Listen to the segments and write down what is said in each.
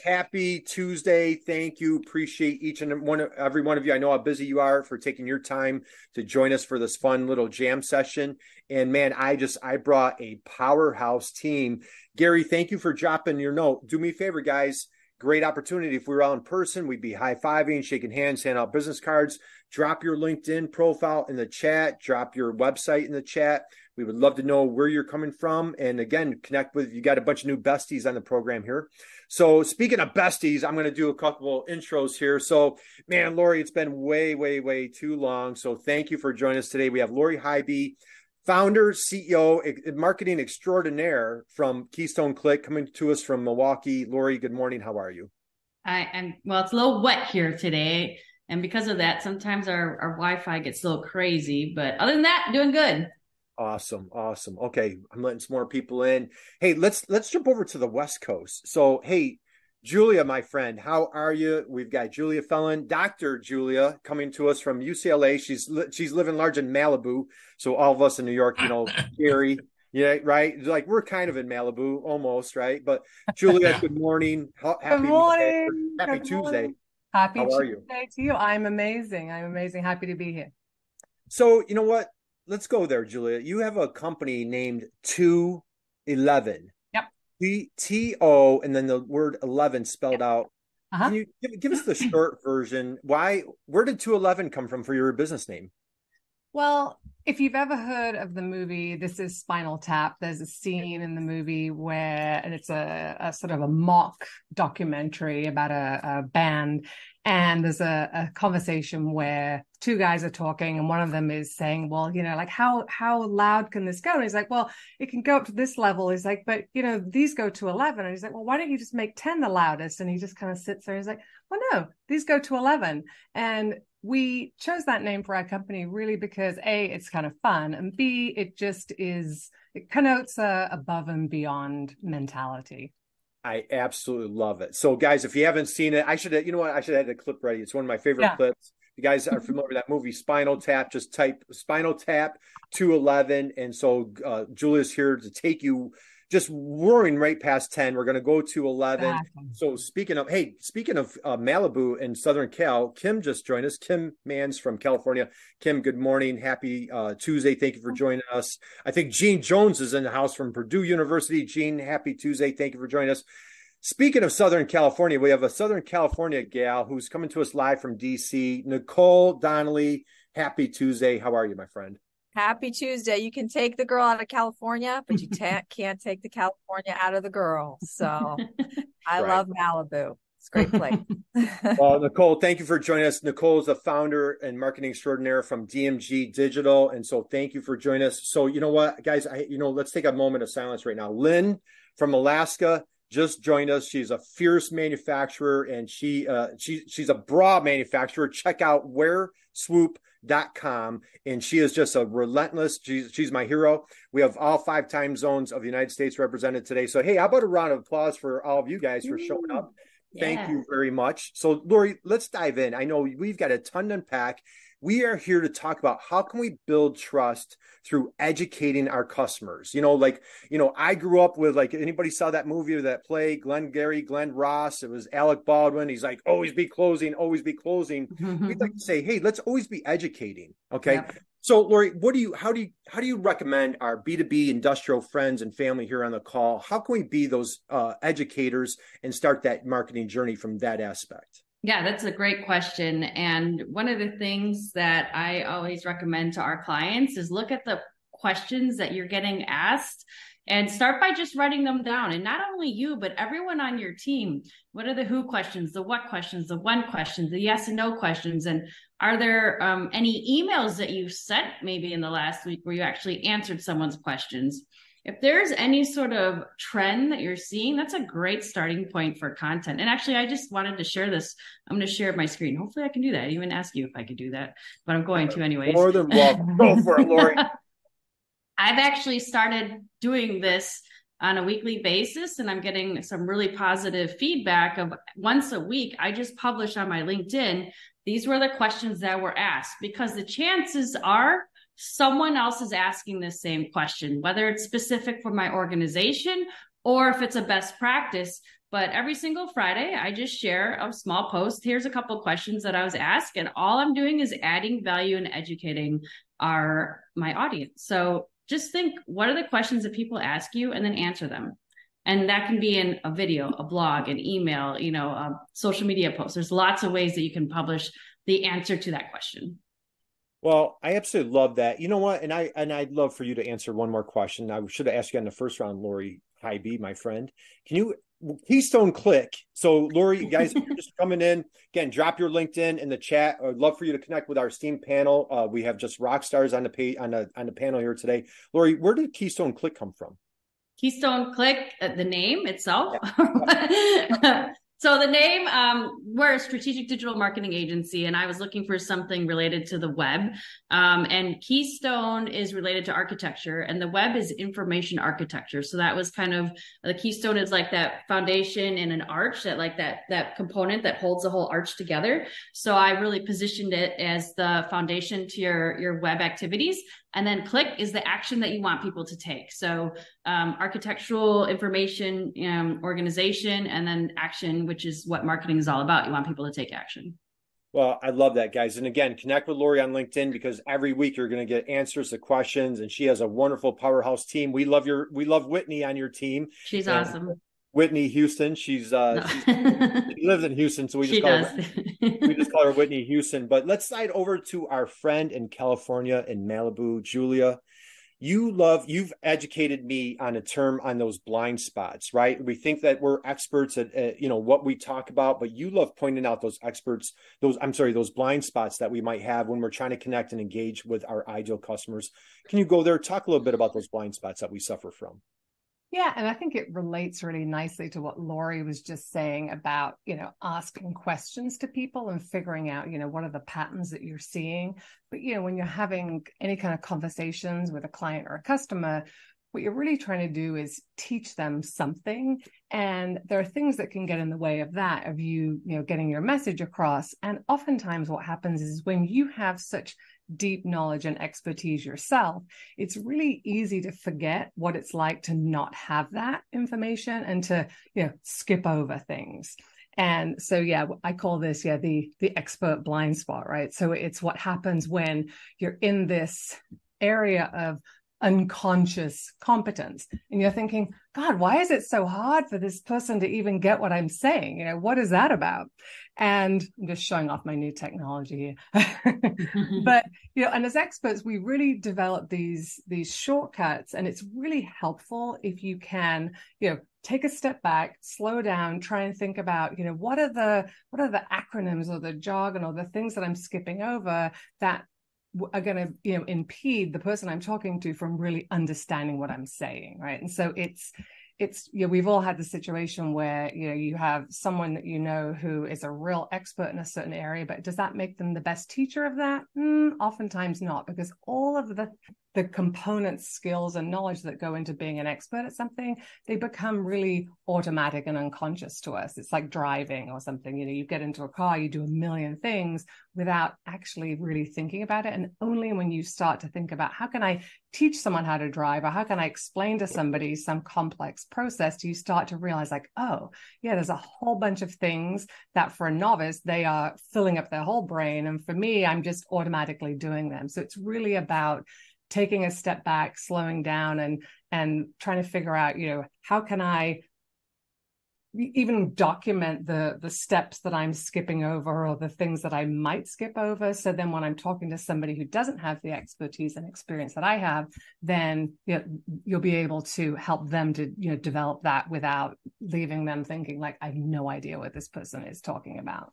Happy Tuesday. Thank you. Appreciate every one of you. I know how busy you are for taking your time to join us for this fun little jam session. And man, I brought a powerhouse team. Gary, thank you for dropping your note. Do me a favor, guys. Great opportunity. If we were all in person, we'd be high-fiving, shaking hands, handing out business cards. Drop your LinkedIn profile in the chat. Drop your website in the chat. We would love to know where you're coming from. And again, connect with, you got a bunch of new besties on the program here. So speaking of besties, I'm going to do a couple intros here. So man, Lori, it's been way too long. So thank you for joining us today. We have Lori Hybe, founder, CEO, marketing extraordinaire from Keystone Click, coming to us from Milwaukee. Lori, good morning. How are you? Well, it's a little wet here today. And because of that, sometimes our Wi-Fi gets a little crazy. But other than that, doing good. Awesome. Okay, I'm letting some more people in. Hey, let's jump over to the West Coast. So, hey, Julia, my friend, how are you? We've got Julia Fellon, Dr. Julia, coming to us from UCLA. She's living large in Malibu. So all of us in New York, Gary, yeah, right? Like we're kind of in Malibu almost, right? But Julia, good morning. Good morning. Happy Tuesday. Happy How are you? Tuesday to you. I'm amazing. Happy to be here. So, you know what? Let's go there, Julia. You have a company named 211. Yep. T-O and then the word 11 spelled out. Uh-huh. Can you give us the short version? Where did 211 come from for your business name? Well, if you've ever heard of the movie, this is Spinal Tap. There's a scene in the movie and it's a sort of a mock documentary about a band. And there's a conversation where two guys are talking and one of them is saying, well, like how loud can this go? And he's like, well, it can go up to this level. He's like, but these go to 11. And he's like, well, why don't you just make 10 the loudest? And he just kind of sits there. He's like, well, no, these go to 11. And we chose that name for our company really because A, it's kind of fun, and B, it connotes a above and beyond mentality. I absolutely love it. So guys, if you haven't seen it, I should have had the clip ready. It's one of my favorite clips. You guys are familiar with that movie, Spinal Tap, just type Spinal Tap 211. And so Julia's here to take you just roaring right past 10. We're going to go to 11. Exactly. So speaking of Malibu and Southern Cal, Kim just joined us. Kim Mans from California. Kim, good morning. Happy Tuesday. Thank you for joining us. I think Gene Jones is in the house from Purdue University. Gene, happy Tuesday. Thank you for joining us. Speaking of Southern California, we have a Southern California gal who's coming to us live from DC. Nicole Donnelly, happy Tuesday. How are you, my friend? Happy Tuesday. You can take the girl out of California, but you can't take the California out of the girl. So I love Malibu. It's a great place. Well, Nicole, thank you for joining us. Nicole is the founder and marketing extraordinaire from DMG Digital. And so thank you for joining us. So you know what, guys, let's take a moment of silence right now. Lynn from Alaska just joined us. She's a fierce manufacturer and she's a bra manufacturer. Check out wearswoop.com. And she is just a relentless, she's my hero. We have all 5 time zones of the United States represented today. So, hey, how about a round of applause for all of you guys for showing up? Thank you very much. So, Lori, let's dive in. I know we've got a ton to unpack. We are here to talk about how can we build trust through educating our customers. I grew up with, like, anybody saw that movie or that play, Glenn Ross, it was Alec Baldwin. He's like, always be closing, always be closing. We'd like to say, hey, let's always be educating. Okay. Yep. So Lori, how do you recommend our B2B industrial friends and family here on the call? How can we be those educators and start that marketing journey from that aspect? Yeah, that's a great question. And one of the things that I always recommend to our clients is look at the questions that you're getting asked and start by just writing them down. And not only you, but everyone on your team. What are the who questions, the what questions, the when questions, the yes and no questions? And are there any emails that you sent maybe in the last week where you actually answered someone's questions? If there's any sort of trend that you're seeing, that's a great starting point for content. And actually, I just wanted to share this. I'm going to share my screen. Hopefully I can do that. I didn't even ask you if I could do that, but I'm going to anyways. More than welcome. Go for it, Lori. I've actually started doing this on a weekly basis, and I'm getting some really positive feedback of once a week. I just publish on my LinkedIn. These were the questions that were asked, because the chances are someone else is asking the same question, whether it's specific for my organization or if it's a best practice. but every single Friday, I just share a small post. Here's a couple of questions that I was asked, and all I'm doing is adding value and educating my audience. So just think, what are the questions that people ask you, and then answer them. And that can be in a video, a blog, an email, a social media post. There's lots of ways that you can publish the answer to that question. Well, I absolutely love that. You know what? And I'd love for you to answer one more question. I should have asked you on the first round, Lori Hybe, my friend. Can you Keystone Click? So, Lori, you guys, if you're just coming in, again, drop your LinkedIn in the chat. I'd love for you to connect with our esteemed panel. We have just rock stars on the page on the panel here today. Lori, where did Keystone Click come from? Keystone Click, the name itself. Yeah. So the name, we're a strategic digital marketing agency, and I was looking for something related to the web. And Keystone is related to architecture, and the web is information architecture. So that was kind of, the keystone is like that foundation in an arch, that component that holds the whole arch together. So I really positioned it as the foundation to your web activities. And then click is the action that you want people to take. So architectural information, organization, and then action, which is what marketing is all about. You want people to take action. Well, I love that, guys. And again, connect with Lori on LinkedIn, because every week you're going to get answers to questions, and she has a wonderful powerhouse team. We love Whitney on your team. She's awesome. Whitney Houston. She lives in Houston, so we just call her Whitney Houston. But let's slide over to our friend in California, in Malibu, Julia. You've educated me on a term on those blind spots, right? We think that we're experts at what we talk about, but you love pointing out those blind spots that we might have when we're trying to connect and engage with our ideal customers. Can you go there, talk a little bit about those blind spots that we suffer from? Yeah, and I think it relates really nicely to what Lori was just saying about, asking questions to people and figuring out, what are the patterns that you're seeing. But, when you're having any kind of conversations with a client or a customer, what you're really trying to do is teach them something. And there are things that can get in the way of that, of you getting your message across. And oftentimes what happens is when you have such deep knowledge and expertise yourself, it's really easy to forget what it's like to not have that information and to, skip over things. And so, I call this, the expert blind spot, right? So it's what happens when you're in this area of unconscious competence and you're thinking, God, why is it so hard for this person to even get what I'm saying? What is that about? And I'm just showing off my new technology here. But, and as experts, we really develop these shortcuts, and it's really helpful if you can, take a step back, slow down, try and think about, what are the acronyms or the jargon or the things that I'm skipping over that are going to, impede the person I'm talking to from really understanding what I'm saying, right? And so it's we've all had the situation where, you have someone that who is a real expert in a certain area, but does that make them the best teacher of that? Oftentimes not, because all of the components, skills, and knowledge that go into being an expert at something, they become really automatic and unconscious to us. It's like driving or something. You get into a car, you do a million things without actually really thinking about it. And only when you start to think about, how can I teach someone how to drive, or how can I explain to somebody some complex process, do you start to realize, like, oh, yeah, there's a whole bunch of things that for a novice, they are filling up their whole brain. And for me, I'm just automatically doing them. So it's really about taking a step back, slowing down, and trying to figure out, how can I even document the steps that I'm skipping over, or the things that I might skip over. So then when I'm talking to somebody who doesn't have the expertise and experience that I have, then you'll be able to help them to develop that without leaving them thinking like, I have no idea what this person is talking about.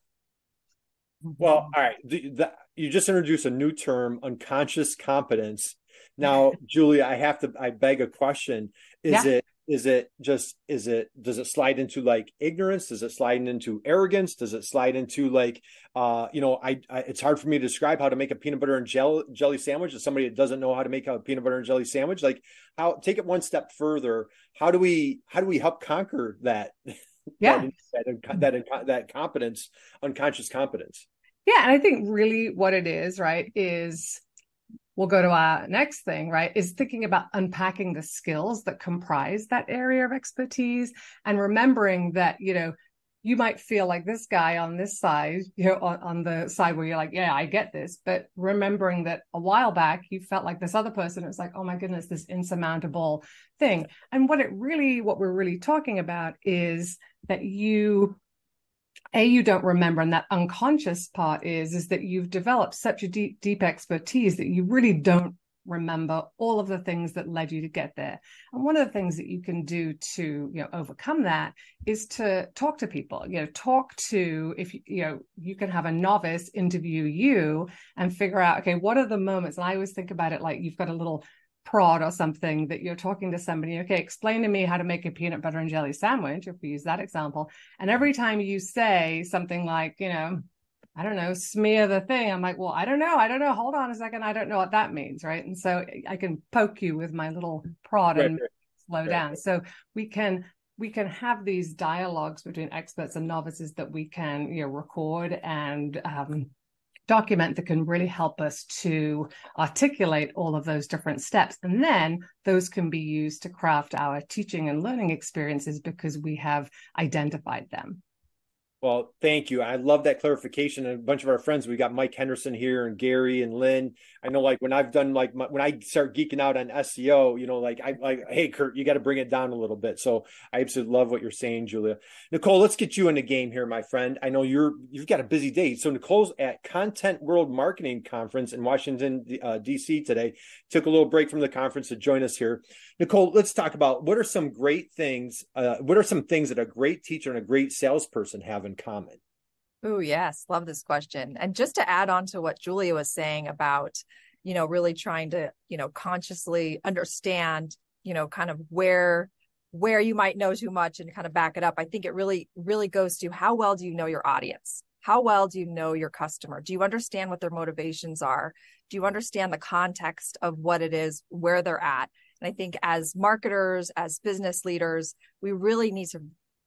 Well, all right. You just introduced a new term, unconscious competence. Now, Julia, I beg a question. Does it slide into like ignorance? Does it slide into arrogance? Does it slide into like, it's hard for me to describe how to make a peanut butter and jelly sandwich to somebody that doesn't know how to make a peanut butter and jelly sandwich. Like, take it one step further. How do we help conquer that? Yeah. that competence, unconscious competence. Yeah. And I think really what it is, right, is we'll go to our next thing, right, is thinking about unpacking the skills that comprise that area of expertise and remembering that, you might feel like this guy on this side, on the side where you're like, yeah, I get this. But remembering that a while back, you felt like this other person, it's like, oh my goodness, this insurmountable thing. And what we're really talking about is that you don't remember. And that unconscious part is that you've developed such a deep expertise that you really don't remember all of the things that led you to get there. And one of the things that you can do to overcome that is to talk to people. If you can have a novice interview you and figure out, okay, what are the moments? And I always think about it like you've got a little prod or something that you're talking to somebody, okay, explain to me how to make a peanut butter and jelly sandwich, if we use that example. And every time you say something like, I don't know, smear the thing, I'm like, well, I don't know. Hold on a second. I don't know what that means. Right. And so I can poke you with my little prod and slow down. So we can have these dialogues between experts and novices that we can, record and document that can really help us to articulate all of those different steps. And then those can be used to craft our teaching and learning experiences because we have identified them. Well, thank you. I love that clarification. And a bunch of our friends, we got Mike Henderson here and Gary and Lynn. I know, like when I've done when I start geeking out on SEO, hey, Curt, you got to bring it down a little bit. So I absolutely love what you're saying, Julia. Nicole, let's get you in the game here, my friend. I know you've got a busy day. So Nicole's at Content World Marketing Conference in Washington, D.C. today. Took a little break from the conference to join us here. Nicole, let's talk about what are some things that a great teacher and a great salesperson have in common? Oh, yes. Love this question. And just to add on to what Julia was saying about, really trying to, consciously understand, kind of where you might know too much and kind of back it up. I think it really, really goes to how well do you know your audience? How well do you know your customer? Do you understand what their motivations are? Do you understand the context of what it is, where they're at? And I think as marketers, as business leaders, we really need to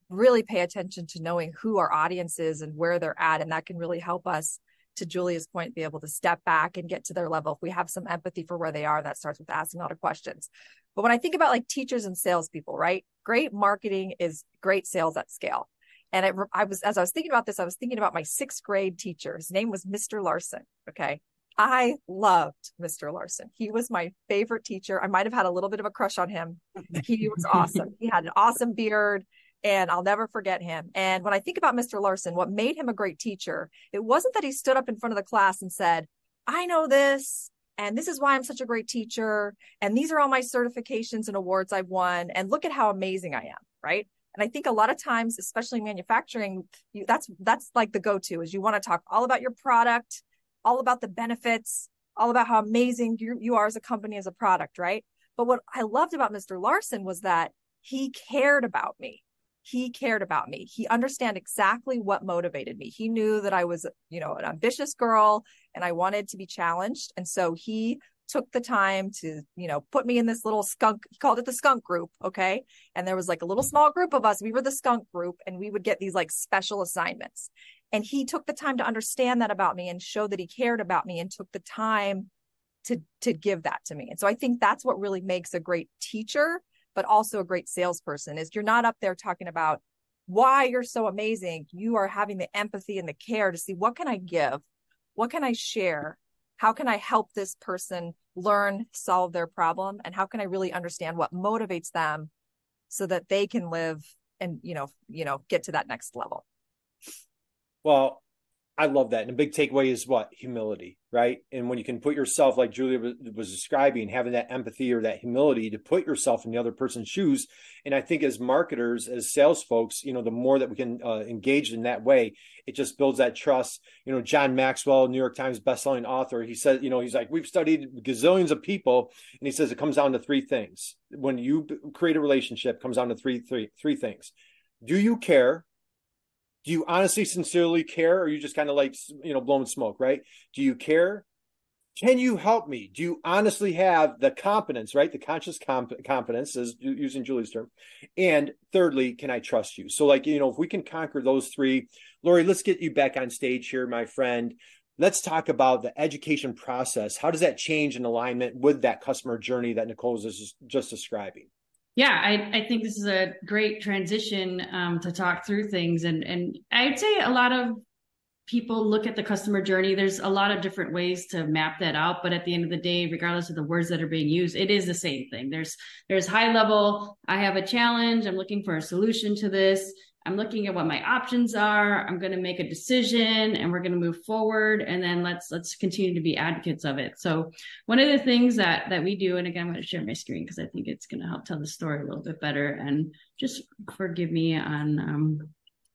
really pay attention to knowing who our audience is and where they're at. And that can really help us, to Julia's point, be able to step back and get to their level. If we have some empathy for where they are, that starts with asking a lot of questions. But when I think about like teachers and salespeople, right? Great marketing is great sales at scale. And as I was thinking about this, I was thinking about my 6th grade teacher. His name was Mr. Larson. Okay. I loved Mr. Larson. He was my favorite teacher. I might have had a little bit of a crush on him. He was awesome. He had an awesome beard. And I'll never forget him. And when I think about Mr. Larson, what made him a great teacher, it wasn't that he stood up in front of the class and said, I know this, and this is why I'm such a great teacher. And these are all my certifications and awards I've won. And look at how amazing I am, right? And I think a lot of times, especially in manufacturing, that's like the go-to is you want to talk all about your product, all about the benefits, all about how amazing you are as a company, as a product, right? But what I loved about Mr. Larson was that he cared about me. He cared about me. He understood exactly what motivated me. He knew that I was, an ambitious girl and I wanted to be challenged. And so he took the time to, put me in this little skunk, he called it the skunk group. Okay. And there was like a little small group of us. We were the skunk group and we would get these like special assignments. And he took the time to understand that about me and show that he cared about me and took the time to give that to me. And so I think that's what really makes a great teacher, but also a great salesperson, is you're not up there talking about why you're so amazing. You are having the empathy and the care to see, what can I give? What can I share? How can I help this person learn, solve their problem? And how can I really understand what motivates them so that they can live and, get to that next level? Well, I love that. And a big takeaway is what? Humility, right? And when you can put yourself, like Julia was describing, having that empathy or that humility to put yourself in the other person's shoes. And I think as marketers, as sales folks, the more that we can engage in that way, it just builds that trust. John Maxwell, New York Times bestselling author, he said, he's like, we've studied gazillions of people. And he says, it comes down to 3 things. When you create a relationship, it comes down to three things. Do you care? Do you honestly, sincerely care? Or are you just kind of like, blowing smoke, right? Do you care? Can you help me? Do you honestly have the competence, right? The conscious competence, is using Julie's term. And thirdly, can I trust you? So if we can conquer those 3, Lori, let's get you back on stage here, my friend. let's talk about the education process. How does that change in alignment with that customer journey that Nicole is just describing? Yeah, I think this is a great transition to talk through things. And I'd say a lot of people look at the customer journey. There's a lot of different ways to map that out. But at the end of the day, regardless of the words that are being used, it is the same thing. There's high level, I have a challenge, I'm looking for a solution to this. I'm looking at what my options are. I'm going to make a decision and we're going to move forward. And then let's continue to be advocates of it. So one of the things that we do, and again, I'm going to share my screen because I think it's going to help tell the story a little bit better. And just forgive me on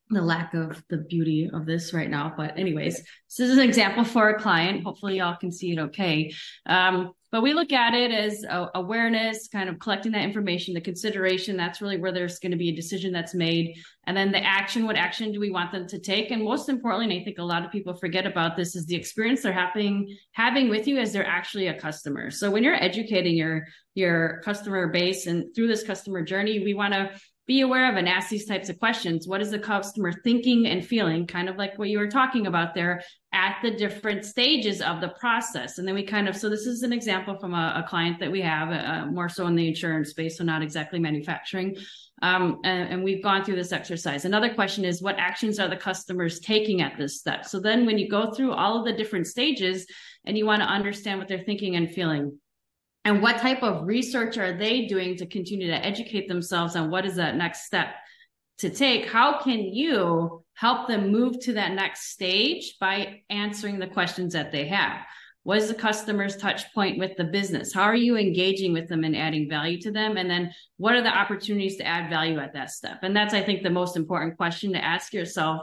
the lack of the beauty of this right now. But anyways, this is an example for a client. Hopefully y'all can see it okay. But we look at it as awareness, kind of collecting that information, the consideration. That's really where there's going to be a decision that's made. And then the action, what action do we want them to take? And most importantly, and I think a lot of people forget about this, is the experience they're having with you as they're actually a customer. So when you're educating your customer base and through this customer journey, we want to be aware of and ask these types of questions. What is the customer thinking and feeling? Kind of like what you were talking about there at the different stages of the process. And then we so this is an example from a client that we have, more so in the insurance space, so not exactly manufacturing. And we've gone through this exercise. Another question is, what actions are the customers taking at this step? So then when you go through all of the different stages and you want to understand what they're thinking and feeling, and what type of research are they doing to continue to educate themselves on what is that next step to take? How can you help them move to that next stage by answering the questions that they have? What is the customer's touch point with the business? How are you engaging with them and adding value to them? And then what are the opportunities to add value at that step? And that's, I think, the most important question to ask yourself.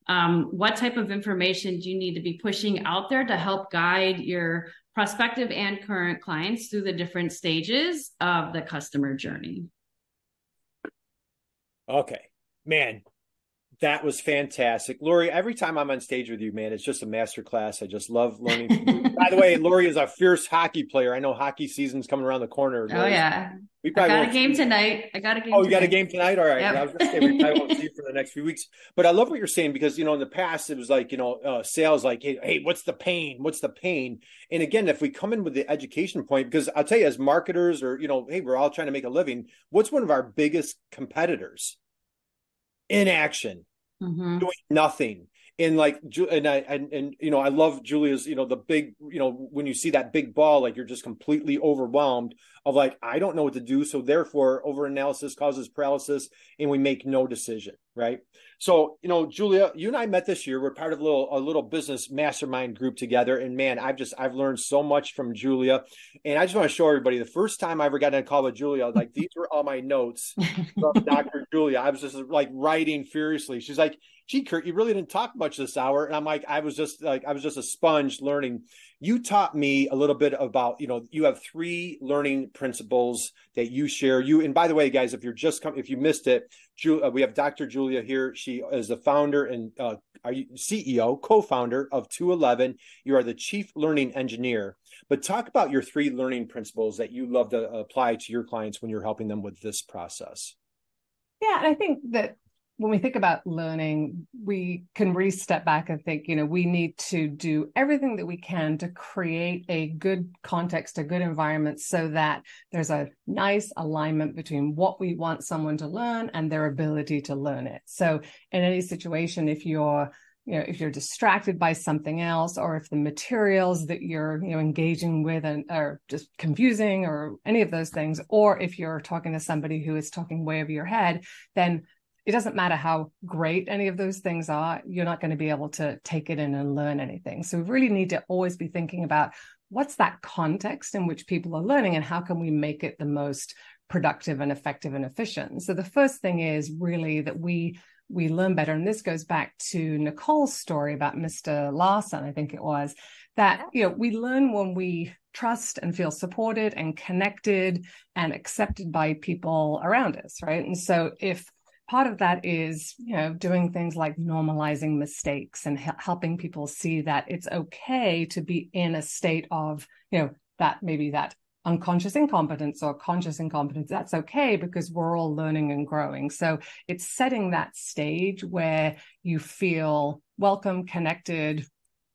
What type of information do you need to be pushing out there to help guide your prospective and current clients through the different stages of the customer journey? Okay, man, that was fantastic. Lori, every time I'm on stage with you, man, it's just a masterclass. I just love learning from you. By the way, Lori is a fierce hockey player. I know hockey season's coming around the corner. Oh, yeah. I got a game tonight. You got a game tonight? All right. Yep. I was going to say, we probably won't see you for the next few weeks. But I love what you're saying because, in the past, it was like, sales, like, hey, what's the pain? What's the pain? And again, if we come in with the education point, because I'll tell you, as marketers or, hey, we're all trying to make a living. What's one of our biggest competitors? Inaction, doing nothing. And I love Julia's, the big, when you see that big ball, like you're just completely overwhelmed of like, I don't know what to do. So therefore overanalysis causes paralysis and we make no decision. Right. So, Julia, you and I met this year. We're part of a little business mastermind group together. And man, I've learned so much from Julia. And I just want to show everybody the first time I ever got on a call with Julia, I was like, these were all my notes from Dr. Julia. I was just like writing furiously. She's like, gee, Curt, you really didn't talk much this hour. And I'm like, I was just a sponge learning. You taught me a little bit about, you have 3 learning principles that you share. And by the way, guys, if you missed it, we have Dr. Julia here. She is the founder and CEO, co-founder of 211. You are the chief learning engineer. But talk about your 3 learning principles that you love to apply to your clients when you're helping them with this process. Yeah, and I think that when we think about learning, we can really step back and think, we need to do everything that we can to create a good context, a good environment so that there's a nice alignment between what we want someone to learn and their ability to learn it. So in any situation, if you're distracted by something else, or if the materials that you're, engaging with are just confusing or any of those things, or if you're talking to somebody who is talking way over your head, then it doesn't matter how great any of those things are, you're not going to be able to take it in and learn anything. So we really need to always be thinking about what's that context in which people are learning and how can we make it the most productive and effective and efficient. So the first thing is really that we learn better. And this goes back to Nicole's story about Mr. Larson, I think it was, that, we learn when we trust and feel supported and connected and accepted by people around us, right? And so if part of that is, doing things like normalizing mistakes and helping people see that it's okay to be in a state of, that maybe that unconscious incompetence or conscious incompetence, that's okay because we're all learning and growing. So it's setting that stage where you feel welcome, connected,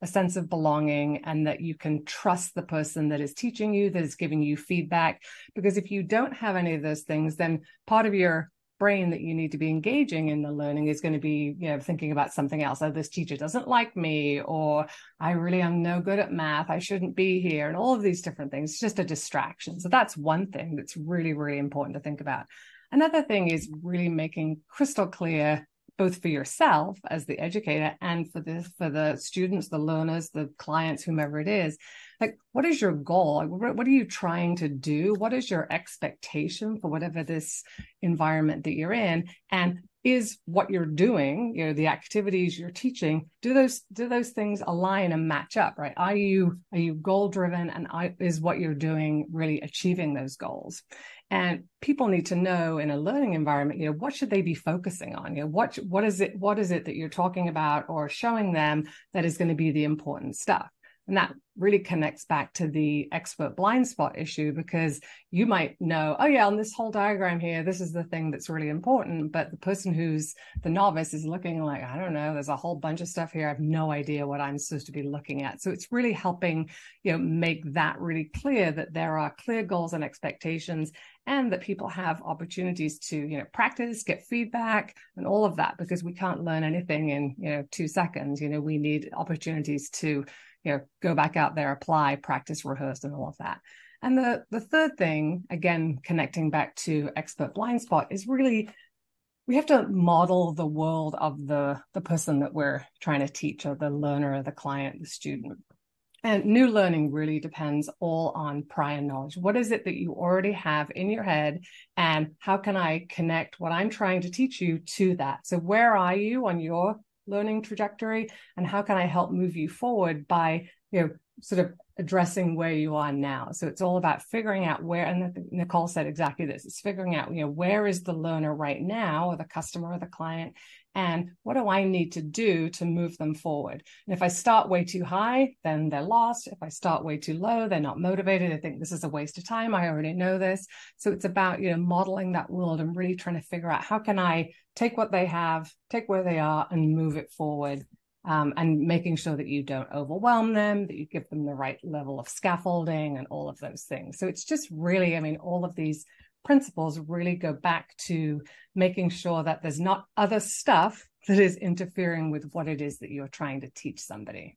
a sense of belonging, and that you can trust the person that is teaching you, that is giving you feedback. Because if you don't have any of those things, then part of your brain that you need to be engaging in the learning is going to be, thinking about something else. Oh, this teacher doesn't like me, or I really am no good at math, I shouldn't be here, and all of these different things. It's just a distraction. So that's one thing that's really, really important to think about. Another thing is really making crystal clear, both for yourself as the educator and for the students, the learners, the clients, whomever it is, like, what is your goal? Like, what are you trying to do? What is your expectation for whatever this environment that you're in? And is what you're doing, the activities you're teaching, do those things align and match up, right? Are you goal driven, and is what you're doing really achieving those goals? And people need to know in a learning environment, what should they be focusing on? What is it that you're talking about or showing them that is going to be the important stuff? And that really connects back to the expert blind spot issue, because you might know, oh yeah, on this whole diagram here, this is the thing that's really important. But the person who's the novice is looking like, I don't know, there's a whole bunch of stuff here. I have no idea what I'm supposed to be looking at. So it's really helping, make that really clear, that there are clear goals and expectations, and that people have opportunities to, practice, get feedback, and all of that, because we can't learn anything in, 2 seconds. We need opportunities to, go back out there, apply, practice, rehearse, and all of that. And the third thing, again, connecting back to expert blind spot, is really, we have to model the world of the person that we're trying to teach, or the learner, or the client, the student. And new learning really depends all on prior knowledge. What is it that you already have in your head, and how can I connect what I'm trying to teach you to that? So where are you on your learning trajectory, and how can I help move you forward by, sort of addressing where you are now? So it's all about figuring out where, and Nicole said exactly this, it's figuring out, where is the learner right now, or the customer, or the client, and what do I need to do to move them forward? And if I start way too high, then they're lost. If I start way too low, they're not motivated. They think this is a waste of time. I already know this. So it's about, modeling that world and really trying to figure out, how can I take what they have, take where they are, and move it forward. And making sure that you don't overwhelm them, that you give them the right level of scaffolding and all of those things. So it's just really, all of these principles really go back to making sure that there's not other stuff that is interfering with what it is that you're trying to teach somebody.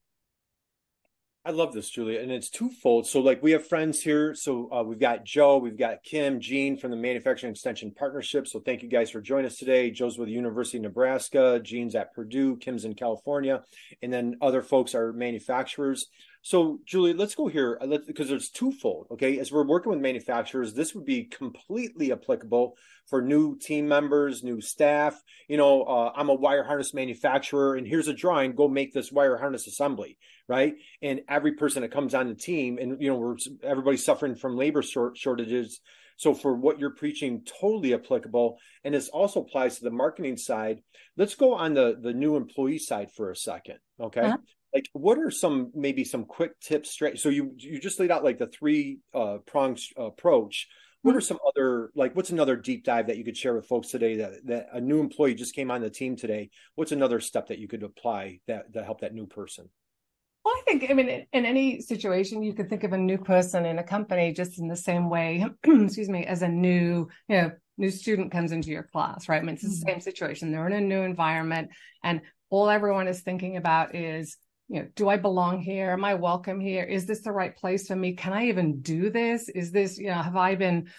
I love this, Julia, and it's twofold. So like, we have friends here. So we've got Joe, we've got Kim, Jean from the Manufacturing Extension Partnership. So thank you guys for joining us today. Joe's with the University of Nebraska, Jean's at Purdue, Kim's in California, and then other folks are manufacturers. So Julia, let's go here, because there's twofold, okay? As we're working with manufacturers, this would be completely applicable for new team members, new staff. I'm a wire harness manufacturer, and here's a drawing, go make this wire harness assembly, right? And every person that comes on the team, and everybody's suffering from labor shortages. So for what you're preaching, totally applicable. And this also applies to the marketing side. Let's go on the new employee side for a second, okay? Uh-huh. Like, what are some quick tips? So you just laid out like the 3 prongs approach. What are some other, what's another deep dive that you could share with folks today, that a new employee just came on the team today? What's another step that you could apply that help that new person? Well, I think, in any situation, you could think of a new person in a company just in the same way, excuse me, as a new student comes into your class, right? It's the same situation. They're in a new environment, and all everyone is thinking about is, do I belong here? Am I welcome here? Is this the right place for me? Can I even do this? Is this, have I been,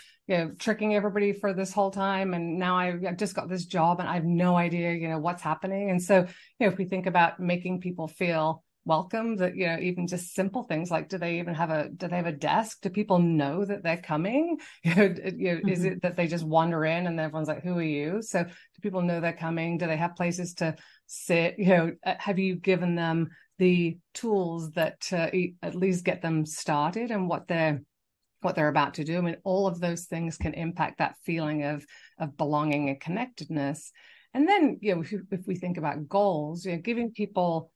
tricking everybody for this whole time? And now I've just got this job and I have no idea, what's happening. And so, if we think about making people feel welcome, that, even just simple things like, do they have a desk? Do people know that they're coming? Is it that they just wander in and everyone's like, who are you? So do people know they're coming? Do they have places to sit? Have you given them the tools that at least get them started and what they're about to do? All of those things can impact that feeling of belonging and connectedness. And then, if we think about goals, giving people,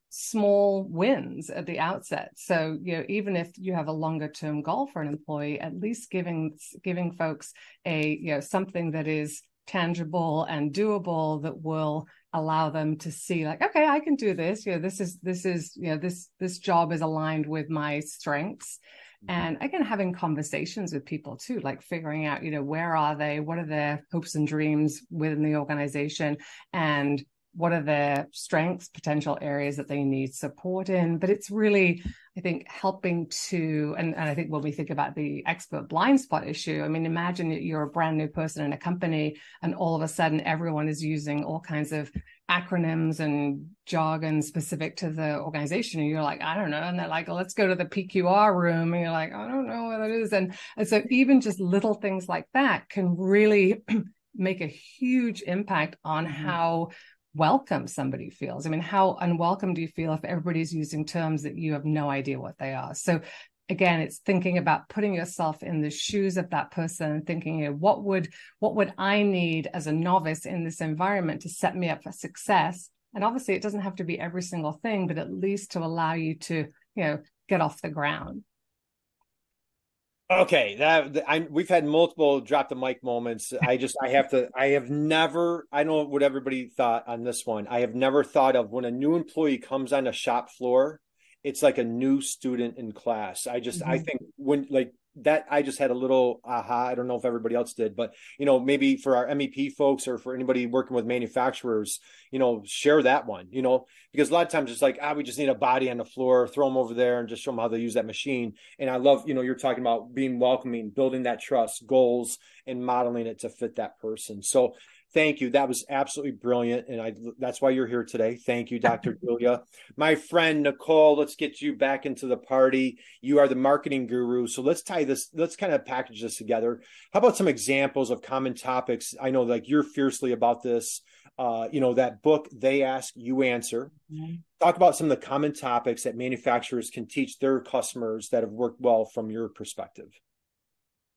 small wins at the outset. So, even if you have a longer term goal for an employee, at least giving folks a, something that is tangible and doable that will allow them to see like, okay, I can do this. This job is aligned with my strengths. And again, having conversations with people too, like figuring out, where are they? What are their hopes and dreams within the organization? And what are their strengths, potential areas that they need support in? But it's really, I think, helping to, and I think when we think about the expert blind spot issue, I mean, imagine that you're a brand new person in a company and all of a sudden everyone is using all kinds of acronyms and jargon specific to the organization. And you're like, I don't know. And they're like, let's go to the PQR room. And you're like, I don't know what that is. And so even just little things like that can really make a huge impact on how welcome somebody feels. I mean, how unwelcome do you feel if everybody's using terms that you have no idea what they are? So again, it's thinking about putting yourself in the shoes of that person and thinking, what would I need as a novice in this environment to set me up for success? And obviously it doesn't have to be every single thing, but at least to allow you to, get off the ground. Okay, we've had multiple drop the mic moments. I know what everybody thought on this one. I have never thought of when a new employee comes on a shop floor, it's like a new student in class. I think when like that, I just had a little aha. I don't know if everybody else did, but maybe for our MEP folks or for anybody working with manufacturers, share that one, because a lot of times it's like, we just need a body on the floor, throw them over there and just show them how they use that machine. And I love, you're talking about being welcoming, building that trust, goals, and modeling it to fit that person. So thank you. That was absolutely brilliant. And that's why you're here today. Thank you, Dr. Julia. My friend, Nicole, let's get you back into the party. You are the marketing guru. So let's kind of package this together. How about some examples of common topics? I know like you're fiercely about this. That book, They Ask, You Answer. Mm-hmm. Talk about some of the common topics that manufacturers can teach their customers that have worked well from your perspective.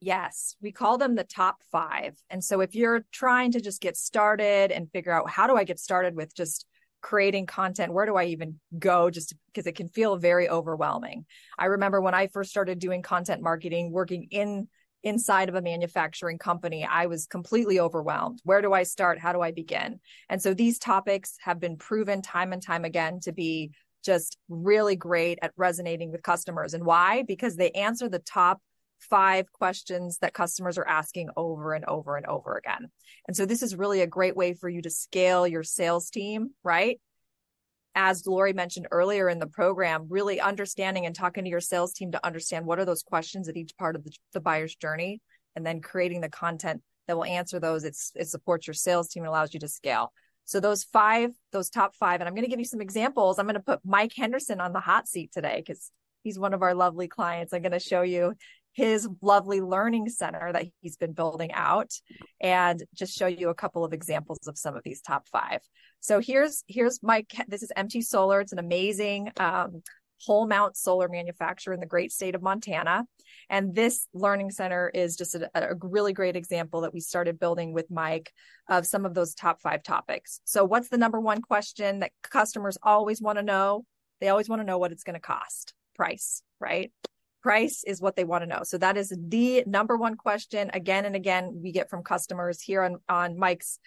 Yes, we call them the top 5. And so if you're trying to just get started and figure out how do I get started with just creating content, where do I even go, just because it can feel very overwhelming. I remember when I first started doing content marketing, working inside of a manufacturing company, I was completely overwhelmed. Where do I start? How do I begin? And so these topics have been proven time and time again to be just really great at resonating with customers. And why? Because they answer the top 5 questions that customers are asking over and over and over again. And so this is really a great way for you to scale your sales team, right? As Lori mentioned earlier in the program, really understanding and talking to your sales team to understand what are those questions at each part of the buyer's journey, and then creating the content that will answer those. It supports your sales team and allows you to scale. So those top 5, and I'm going to give you some examples. I'm going to put Mike Henderson on the hot seat today because he's one of our lovely clients. I'm going to show you his lovely learning center that he's been building out and just show you a couple of examples of some of these top 5. So here's Mike. This is MT Solar. It's an amazing whole mount solar manufacturer in the great state of Montana. And this learning center is just a really great example that we started building with Mike of some of those top 5 topics. So what's the number one question that customers always want to know? They always want to know what it's going to cost. Price, right? Price is what they want to know. So that is the number one question again and again we get from customers here on Mike's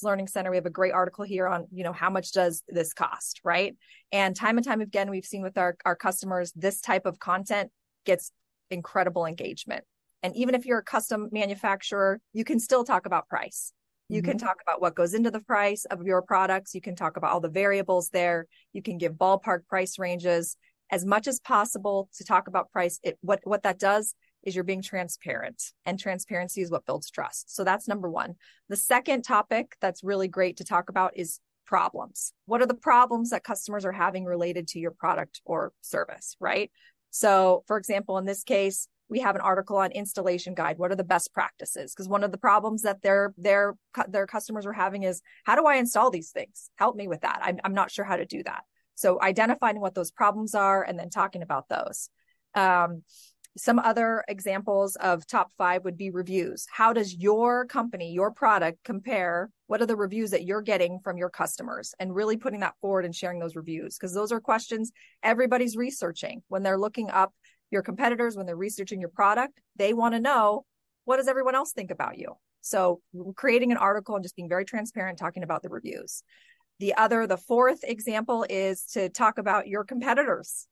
Learning Center. We have a great article here on, how much does this cost, right? And time again, we've seen with our customers, this type of content gets incredible engagement. And even if you're a custom manufacturer, you can still talk about price. You can talk about what goes into the price of your products. You can talk about all the variables there. You can give ballpark price ranges. As much as possible to talk about price. What that does is you're being transparent, and transparency is what builds trust. So that's number one. The second topic that's really great to talk about is problems. What are the problems that customers are having related to your product or service, right? So for example, in this case, we have an article on installation guide. What are the best practices? Because one of the problems that their customers are having is, how do I install these things? Help me with that. I'm not sure how to do that. So identifying what those problems are and then talking about those. Some other examples of top 5 would be reviews. How does your company, your product compare? What are the reviews that you're getting from your customers? And really putting that forward and sharing those reviews, because those are questions everybody's researching. When they're looking up your competitors, when they're researching your product, they want to know, what does everyone else think about you? So creating an article and just being very transparent, talking about the reviews. The fourth example is to talk about your competitors.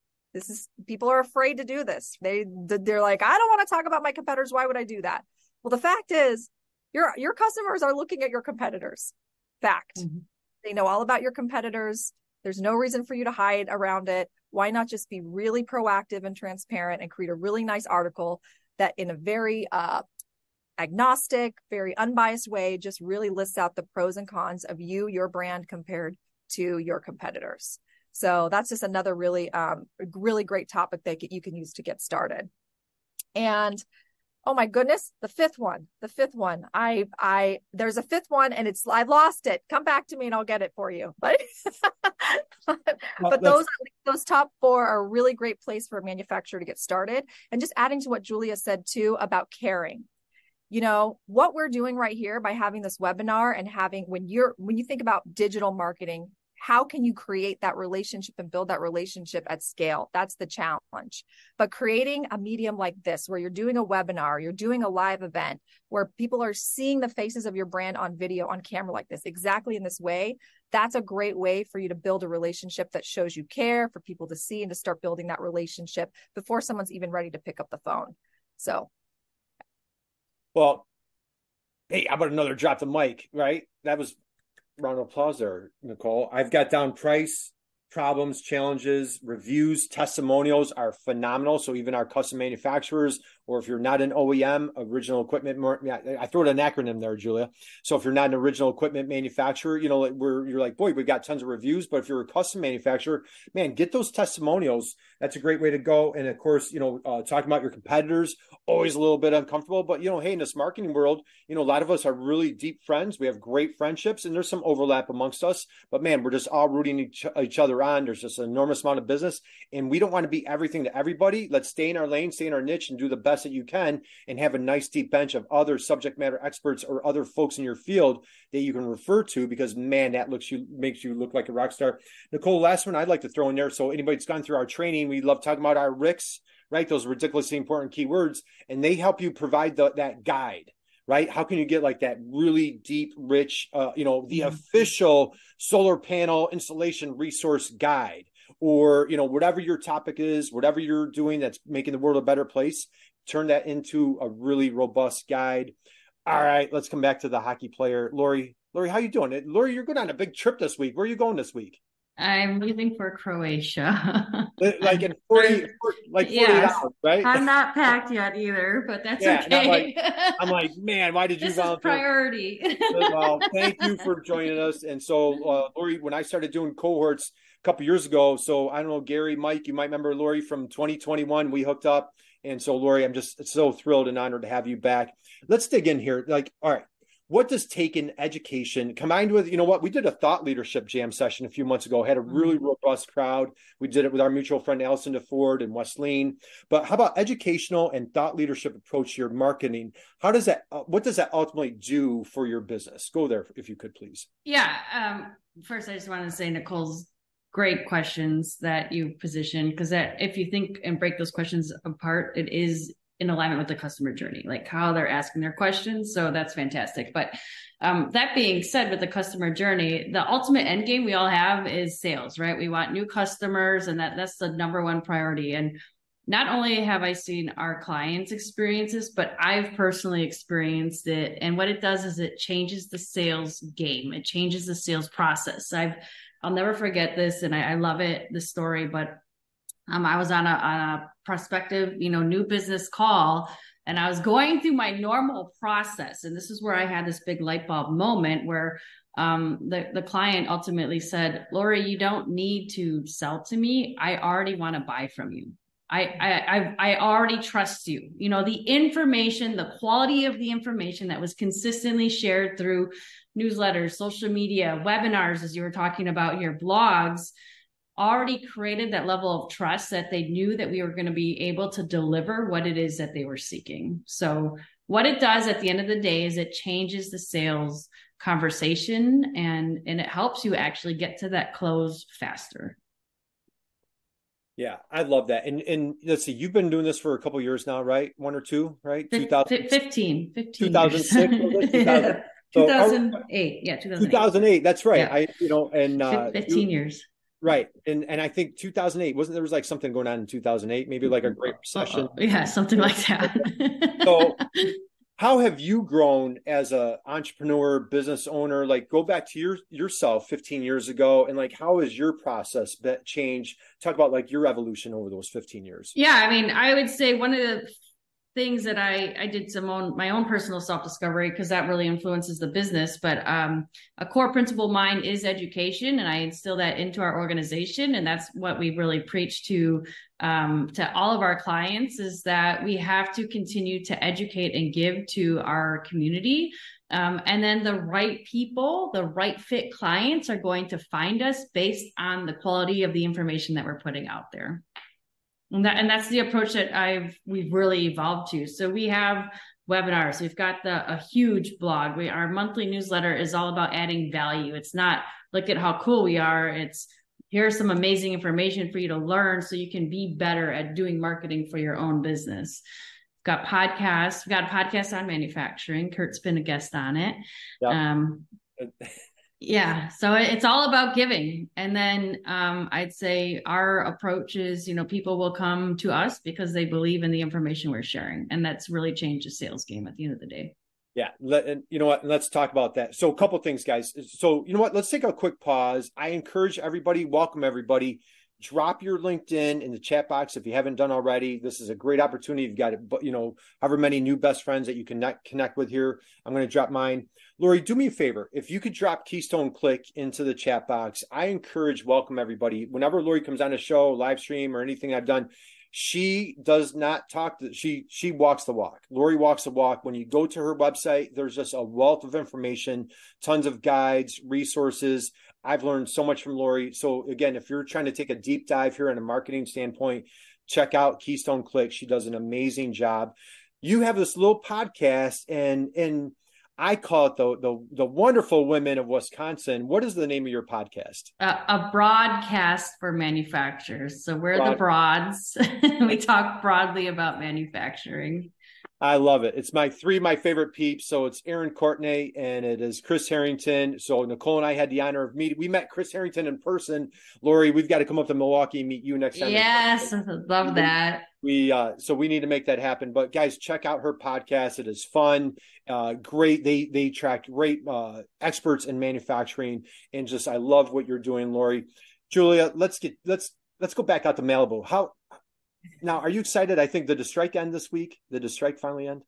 People are afraid to do this. They're like, I don't want to talk about my competitors. Why would I do that? Well, the fact is your customers are looking at your competitors. Fact. Mm-hmm. They know all about your competitors. There's no reason for you to hide around it. Why not just be really proactive and transparent and create a really nice article that in a very agnostic, very unbiased way, just really lists out the pros and cons of your brand compared to your competitors. So that's just another really, really great topic that you can use to get started. And oh my goodness, the fifth one. There's a fifth one and I've lost it. Come back to me and I'll get it for you. But those top four are a really great place for a manufacturer to get started. And just adding to what Julia said too about caring. What we're doing right here by having this webinar and when you think about digital marketing, how can you create that relationship and build that relationship at scale? That's the challenge. But creating a medium like this, where you're doing a webinar, you're doing a live event, where people are seeing the faces of your brand on video, on camera like this, exactly in this way, that's a great way for you to build a relationship that shows you care, for people to see and to start building that relationship before someone's even ready to pick up the phone. So. Well, hey, how about another drop the mic, right? That was round of applause there, Nicole. I've got down price, problems, challenges, reviews, testimonials are phenomenal. So even our custom manufacturers, or if you're not an OEM, original equipment, I throw an acronym there, Julia. So if you're not an original equipment manufacturer, you're like, boy, we've got tons of reviews. But if you're a custom manufacturer, man, get those testimonials. That's a great way to go. And of course, talking about your competitors, always a little bit uncomfortable. But, hey, in this marketing world, a lot of us are really deep friends. We have great friendships and there's some overlap amongst us. But man, we're just all rooting each other on. There's just an enormous amount of business and we don't want to be everything to everybody. Let's stay in our lane, stay in our niche and do the best that you can and have a nice deep bench of other subject matter experts or other folks in your field that you can refer to, because man, that makes you look like a rock star. Nicole, last one I'd like to throw in there. So anybody that's gone through our training, we love talking about our RICs, right? Those ridiculously important keywords, and they help you provide that guide, right? How can you get like that really deep, rich, the official solar panel installation resource guide, or, whatever your topic is, whatever you're doing that's making the world a better place, turn that into a really robust guide. All right, let's come back to the hockey player. Lori, how you doing? Lori, you're going on a big trip this week. Where are you going this week? I'm leaving for Croatia. Like in 48 hours, right? I'm not packed yet either, but that's okay. I'm like, man, why did you volunteer? This is priority. Well, thank you for joining us. And so, Lori, when I started doing cohorts a couple years ago, so I don't know, Gary, Mike, you might remember Lori from 2021, we hooked up. And so, Lori, I'm just so thrilled and honored to have you back. Let's dig in here. All right. What does taken education combined with, we did a thought leadership jam session a few months ago, had a really robust crowd. We did it with our mutual friend, Allison DeFord and Wesleyan. But how about educational and thought leadership approach to your marketing? What does that ultimately do for your business? Go there if you could, please. Yeah. First, I just want to say, Nicole's great questions that you positioned, because if you think and break those questions apart, it is in alignment with the customer journey, like how they're asking their questions. So that's fantastic. But that being said, with the customer journey, the ultimate end game we all have is sales, right? We want new customers, and that's the number one priority. And not only have I seen our clients experiences, but I've personally experienced it. And what it does is it changes the sales game. It changes the sales process. I'll never forget this, and I love it, the story, but I was on a prospective, new business call, and I was going through my normal process. And this is where I had this big light bulb moment where the client ultimately said, Lori, you don't need to sell to me. I already want to buy from you. I already trust you. The information, the quality of the information that was consistently shared through newsletters, social media, webinars, as you were talking about here, blogs, already created that level of trust that they knew that we were going to be able to deliver what it is that they were seeking. So what it does at the end of the day is it changes the sales conversation and it helps you actually get to that close faster. Yeah, I love that. And let's see, you've been doing this for a couple of years now, right? One or two, right? 2000, 15 years. 2006 was it? 2000. So 2008. Yeah, 2008. 2008. That's right. Yeah. And 15 years. right. And I think 2008 wasn't, there was like something going on in 2008, maybe like a great recession. Yeah, something like that. So how have you grown as a entrepreneur, business owner? Like, go back to yourself 15 years ago, and like, how has your process changed? Talk about like your evolution over those 15 years. Yeah, I mean, I would say one of the things that I did my own personal self-discovery, because that really influences the business. But a core principle of mine is education, and I instill that into our organization. And that's what we really preach to all of our clients, is that we have to continue to educate and give to our community. And then the right people, the right fit clients are going to find us based on the quality of the information that we're putting out there. And that's the approach that we've really evolved to. So we have webinars. We've got a huge blog. Our monthly newsletter is all about adding value. It's not look at how cool we are. It's here's some amazing information for you to learn so you can be better at doing marketing for your own business. We've got podcasts. We've got a podcast on manufacturing. Curt's been a guest on it. Yep. Yeah. So it's all about giving. And then I'd say our approach is, people will come to us because they believe in the information we're sharing. And that's really changed the sales game at the end of the day. Yeah. And you know what? Let's talk about that. So a couple of things, guys. So you know what? Let's take a quick pause. I encourage everybody, welcome everybody. Drop your LinkedIn in the chat box if you haven't done already. This is a great opportunity. You've got, however many new best friends that you can connect with here. I'm going to drop mine. Lori, do me a favor. If you could drop Keystone Click into the chat box, I encourage, welcome everybody. Whenever Lori comes on a show, live stream, or anything I've done, she does not talk. She walks the walk. Lori walks the walk. When you go to her website, there's just a wealth of information, tons of guides, resources. I've learned so much from Lori. So again, if you're trying to take a deep dive here on a marketing standpoint, check out Keystone Click. She does an amazing job. You have this little podcast, and I call it the Wonderful Women of Wisconsin. What is the name of your podcast? A broadcast for manufacturers. So we're the broads. We talk broadly about manufacturing. I love it. It's my favorite peeps. So it's Aaron Courtney and it is Chris Harrington. So Nicole and I had the honor of meeting. We met Chris Harrington in person. Lori, we've got to come up to Milwaukee and meet you next time. Yes, love that. So we need to make that happen. But guys, check out her podcast. It is fun. Great. They attract great experts in manufacturing, and just I love what you're doing, Lori. Julia, let's go back out to Malibu. Now, are you excited? I think did the strike end this week? Did the strike finally end?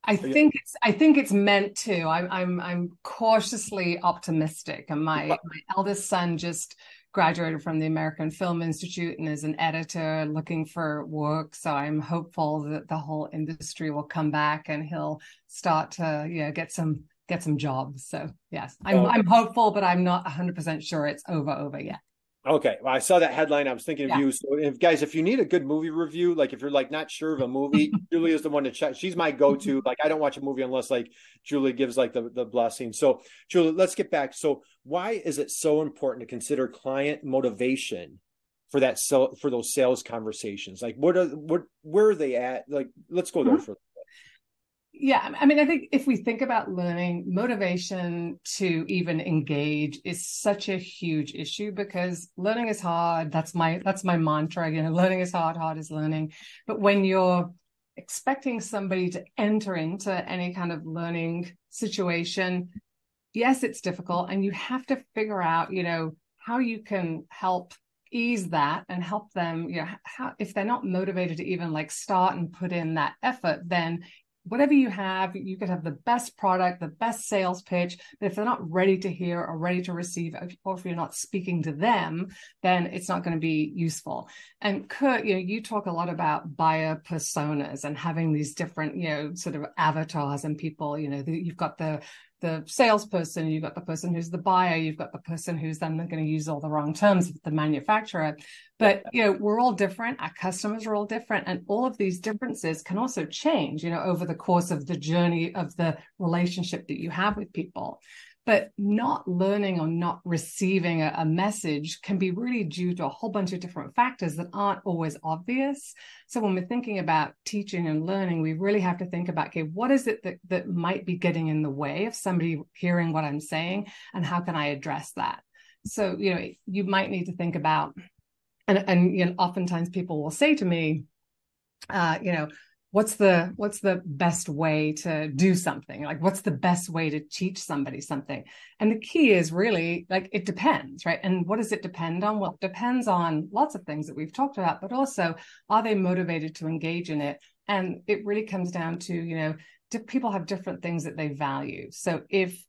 I think it's meant to. I'm cautiously optimistic. And my eldest son just graduated from the American Film Institute and is an editor looking for work. So I'm hopeful that the whole industry will come back and he'll start to get some jobs. So yes, I'm hopeful, but I'm not 100% sure it's over yet. Okay. Well, I saw that headline. I was thinking of you. So if you need a good movie review, like if you're like not sure of a movie, Julie is the one to check. She's my go-to. Like I don't watch a movie unless like Julie gives like the blessing. So Julie, let's get back. So why is it so important to consider client motivation for those sales conversations? Like where are they at? Like, let's go there for a bit. Yeah, I mean, I think if we think about learning, motivation to even engage is such a huge issue because learning is hard. That's my mantra. Learning is hard is learning. But when you're expecting somebody to enter into any kind of learning situation, yes, it's difficult. And you have to figure out, how you can help ease that and help them, how, if they're not motivated to even like start and put in that effort, then whatever you have, you could have the best product, the best sales pitch, but if they're not ready to hear or ready to receive, or if you're not speaking to them, then it's not going to be useful. And Curt, you talk a lot about buyer personas and having these different, sort of avatars and people, you've got the salesperson, you've got the person who's the buyer, you've got the person who's then going to use all the wrong terms with the manufacturer. But, we're all different. Our customers are all different. And all of these differences can also change, over the course of the journey of the relationship that you have with people. But not learning or not receiving a message can be really due to a whole bunch of different factors that aren't always obvious. So when we're thinking about teaching and learning, we really have to think about, okay, what is it that might be getting in the way of somebody hearing what I'm saying, and how can I address that? So, you might need to think about, and oftentimes people will say to me, what's the best way to do something? Like, what's the best way to teach somebody something? And the key is really, like, it depends, right? And what does it depend on? Well, it depends on lots of things that we've talked about, but also, are they motivated to engage in it? And it really comes down to, do people have different things that they value? So if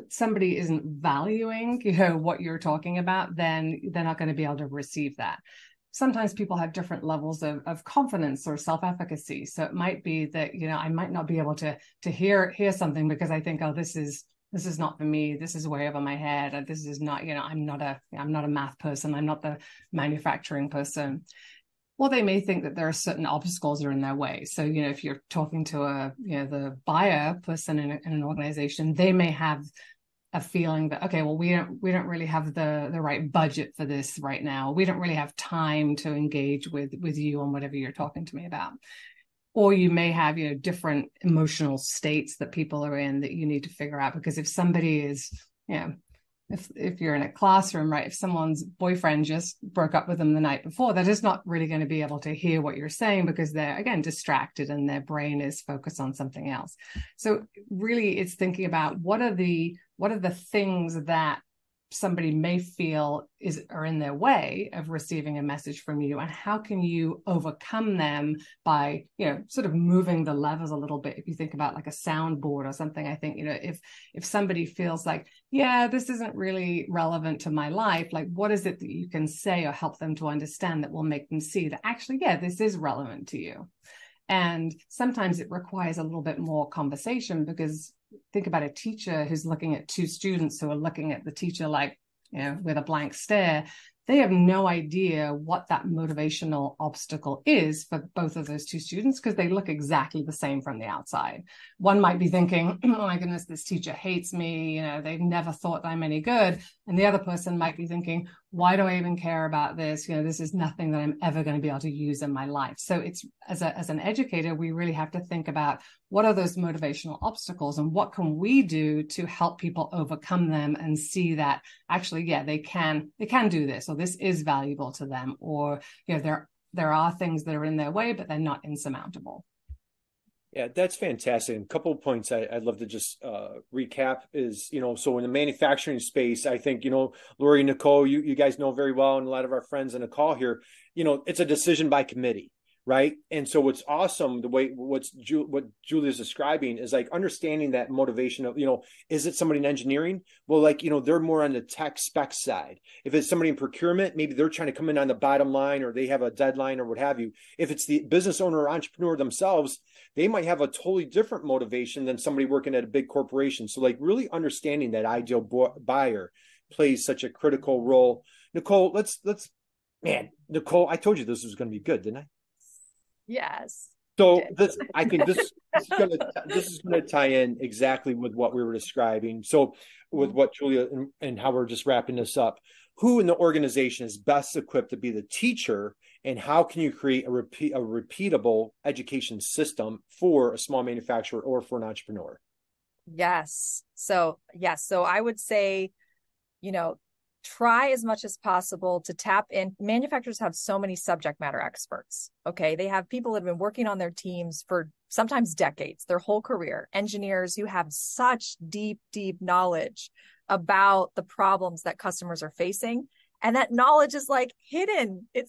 somebody isn't valuing, what you're talking about, then they're not going to be able to receive that. Sometimes people have different levels of confidence or self-efficacy. So it might be that, I might not be able to hear something because I think, oh, this is not for me. This is way over my head. This is not, I'm not a math person. I'm not the manufacturing person. Well, they may think that there are certain obstacles that are in their way. So, if you're talking to the buyer person in an organization, they may have a feeling that, okay, well, we don't really have the right budget for this right now. We don't really have time to engage with you on whatever you're talking to me about. Or you may have, different emotional states that people are in that you need to figure out. Because if somebody is, if you're in a classroom, right, if someone's boyfriend just broke up with them the night before, that is not really going to be able to hear what you're saying, because they're, again, distracted and their brain is focused on something else. So really, it's thinking about what are the things that somebody may feel are in their way of receiving a message from you, and how can you overcome them by, sort of moving the levers a little bit. If you think about like a soundboard or something, I think, if somebody feels like, yeah, this isn't really relevant to my life, like, what is it that you can say or help them to understand that will make them see that actually, yeah, this is relevant to you? And sometimes it requires a little bit more conversation, because think about a teacher who's looking at two students who are looking at the teacher like, with a blank stare. They have no idea what that motivational obstacle is for both of those two students, because they look exactly the same from the outside. One might be thinking, oh my goodness, this teacher hates me. They've never thought I'm any good. And the other person might be thinking, why do I even care about this? This is nothing that I'm ever going to be able to use in my life. So it's, as an educator, we really have to think about, what are those motivational obstacles, and what can we do to help people overcome them and see that actually, yeah, they can do this, or this is valuable to them, or, there are things that are in their way, but they're not insurmountable. Yeah, that's fantastic. And a couple of points I'd love to just recap is, so in the manufacturing space, I think, Lori, Nicole, you guys know very well, and a lot of our friends on the call here, it's a decision by committee, right? And so what's awesome, the way what Julia's describing is like understanding that motivation of, is it somebody in engineering? Well, like, they're more on the tech spec side. If it's somebody in procurement, maybe they're trying to come in on the bottom line, or they have a deadline or what have you. If it's the business owner or entrepreneur themselves, they might have a totally different motivation than somebody working at a big corporation. So like really understanding that ideal buyer plays such a critical role. Nicole, Nicole, I told you this was going to be good, didn't I? Yes. So I think this is going to tie in exactly with what we were describing. So with what Julia and how we're just wrapping this up, who in the organization is best equipped to be the teacher, and how can you create a repeatable education system for a small manufacturer or for an entrepreneur? Yes. So I would say, try as much as possible to tap in. Manufacturers have so many subject matter experts. Okay. They have people that have been working on their teams for sometimes decades, their whole career, engineers who have such deep knowledge about the problems that customers are facing. And that knowledge is like hidden. It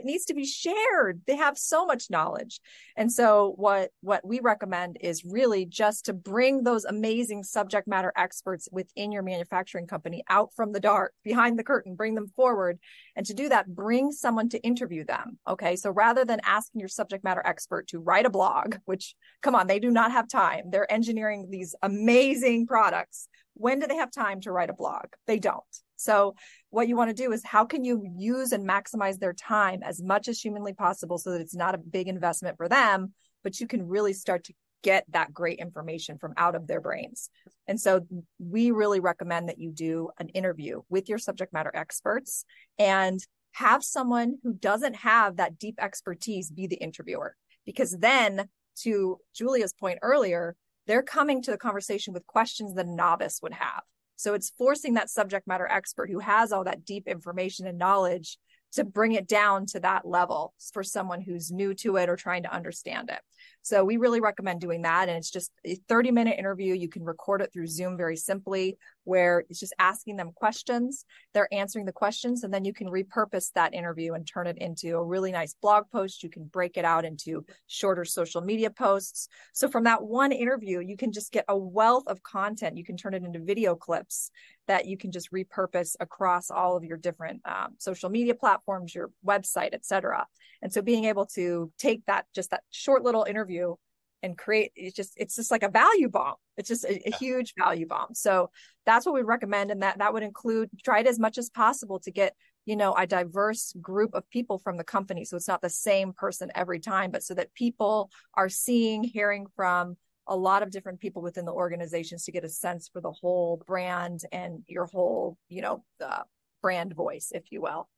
needs to be shared. They have so much knowledge. And so what we recommend is really just to bring those amazing subject matter experts within your manufacturing company out from the dark, behind the curtain, bring them forward. And to do that, bring someone to interview them. Okay. So rather than asking your subject matter expert to write a blog, which, come on, they do not have time. They're engineering these amazing products. When do they have time to write a blog? They don't. So what you want to do is, how can you use and maximize their time as much as humanly possible, so that it's not a big investment for them, but you can really start get that great information from out of their brains. And so we really recommend that you do an interview with your subject matter experts and have someone who doesn't have that deep expertise be the interviewer. Because then, to Julia's point earlier, they're coming to the conversation with questions that a novice would have. So it's forcing that subject matter expert who has all that deep information and knowledge to bring it down to that level for someone who's new to it or trying to understand it. So we really recommend doing that. And it's just a 30-minute interview. You can record it through Zoom very simply, where it's just asking them questions. They're answering the questions, and then you can repurpose that interview and turn it into a really nice blog post. You can break it out into shorter social media posts. So from that one interview, you can just get a wealth of content. You can turn it into video clips that you can just repurpose across all of your different social media platforms, your website, et cetera. And so being able to take that, just that short little interview and create, it's just like a value bomb. It's just a huge value bomb. So that's what we recommend. And that would include, try it as much as possible to get, a diverse group of people from the company. So it's not the same person every time, but so that people are hearing from a lot of different people within the organizations to get a sense for the whole brand and your whole, the brand voice, if you will.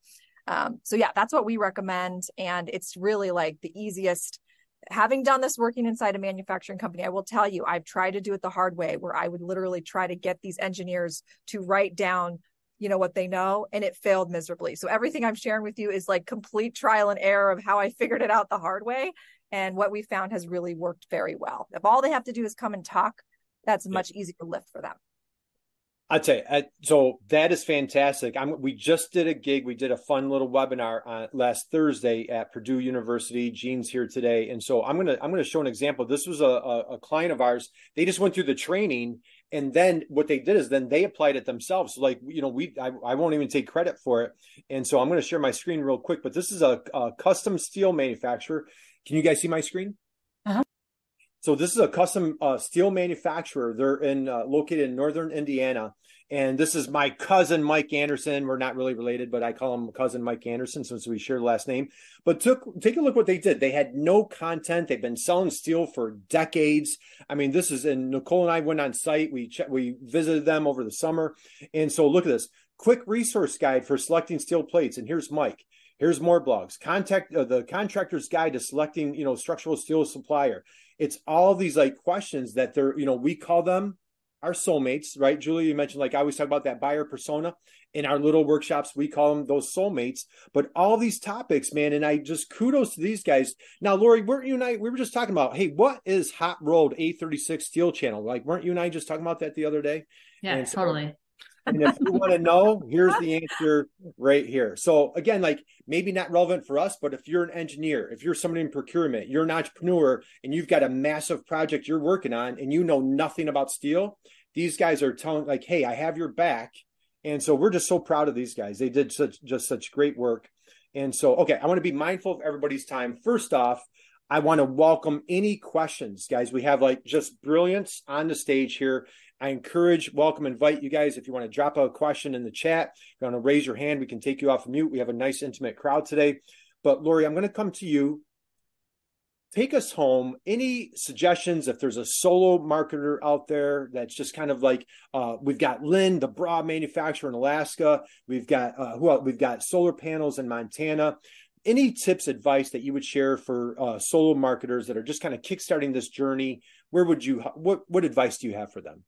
So yeah, that's what we recommend. And it's really like the easiest. Having done this working inside a manufacturing company, I will tell you, I've tried to do it the hard way, where I would literally try to get these engineers to write down, what they know, and it failed miserably. So everything I'm sharing with you is like complete trial and error of how I figured it out the hard way. And what we found has really worked very well. If all they have to do is come and talk, that's a much easier lift for them. I'd say, so that is fantastic. We just did a gig. We did a fun little webinar last Thursday at Purdue University. Gene's here today. And so I'm going to show an example. This was a client of ours. They just went through the training, and then what they did is then they applied it themselves. So like, I won't even take credit for it. And so I'm going to share my screen real quick, but this is a custom steel manufacturer. Can you guys see my screen? Uh-huh. So this is a custom steel manufacturer. They're located in northern Indiana. And this is my cousin, Mike Anderson. We're not really related, but I call him cousin Mike Anderson since we share the last name. But take a look what they did. They had no content. They've been selling steel for decades. I mean, and Nicole and I went on site. We visited them over the summer. And so look at this. Quick resource guide for selecting steel plates. And here's Mike. Here's more blogs. Contact the contractor's guide to selecting, structural steel supplier. It's all these like questions that we call them our soulmates, right? Julie, you mentioned, like I always talk about that buyer persona in our little workshops. We call them those soulmates, but all these topics, man. And I just kudos to these guys. Now, Lori, weren't you and I, we were just talking about, hey, what is hot rolled A36 steel channel? Like, weren't you and I just talking about that the other day? Yeah, totally. And if you want to know, here's the answer right here. So again, like maybe not relevant for us, but if you're an engineer, if you're somebody in procurement, you're an entrepreneur, and you've got a massive project you're working on and you know nothing about steel, these guys are telling like, hey, I have your back. And so we're just so proud of these guys. They did such great work. And so, okay, I want to be mindful of everybody's time. First off, I want to welcome any questions, guys. We have like just brilliance on the stage here. I invite you guys. If you want to drop a question in the chat, if you want to raise your hand, we can take you off of mute. We have a nice intimate crowd today. But Lori, I'm going to come to you. Take us home. Any suggestions if there's a solo marketer out there that's just kind of like, we've got Lynn, the bra manufacturer in Alaska. We've got we've got solar panels in Montana. Any tips, advice that you would share for solo marketers that are just kind of kickstarting this journey? What advice do you have for them?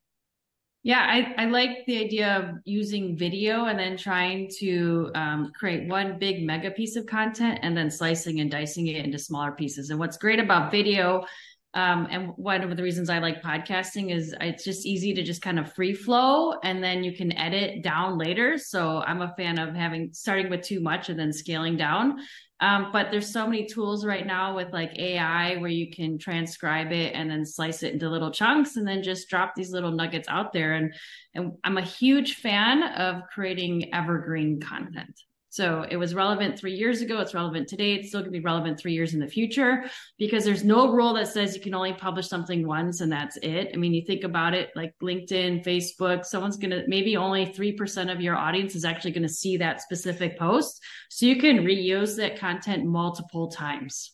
Yeah, I like the idea of using video and then trying to create one big mega piece of content and then slicing and dicing it into smaller pieces. And what's great about video, and one of the reasons I like podcasting is it's just easy to just kind of free flow, and then you can edit down later. So I'm a fan of starting with too much and then scaling down. But there's so many tools right now with like AI where you can transcribe it and then slice it into little chunks and then just drop these little nuggets out there. And I'm a huge fan of creating evergreen content. So it was relevant 3 years ago. It's relevant today. It's still going to be relevant 3 years in the future, because there's no rule that says you can only publish something once and that's it. I mean, you think about it like LinkedIn, Facebook, maybe only 3% of your audience is actually going to see that specific post. So you can reuse that content multiple times.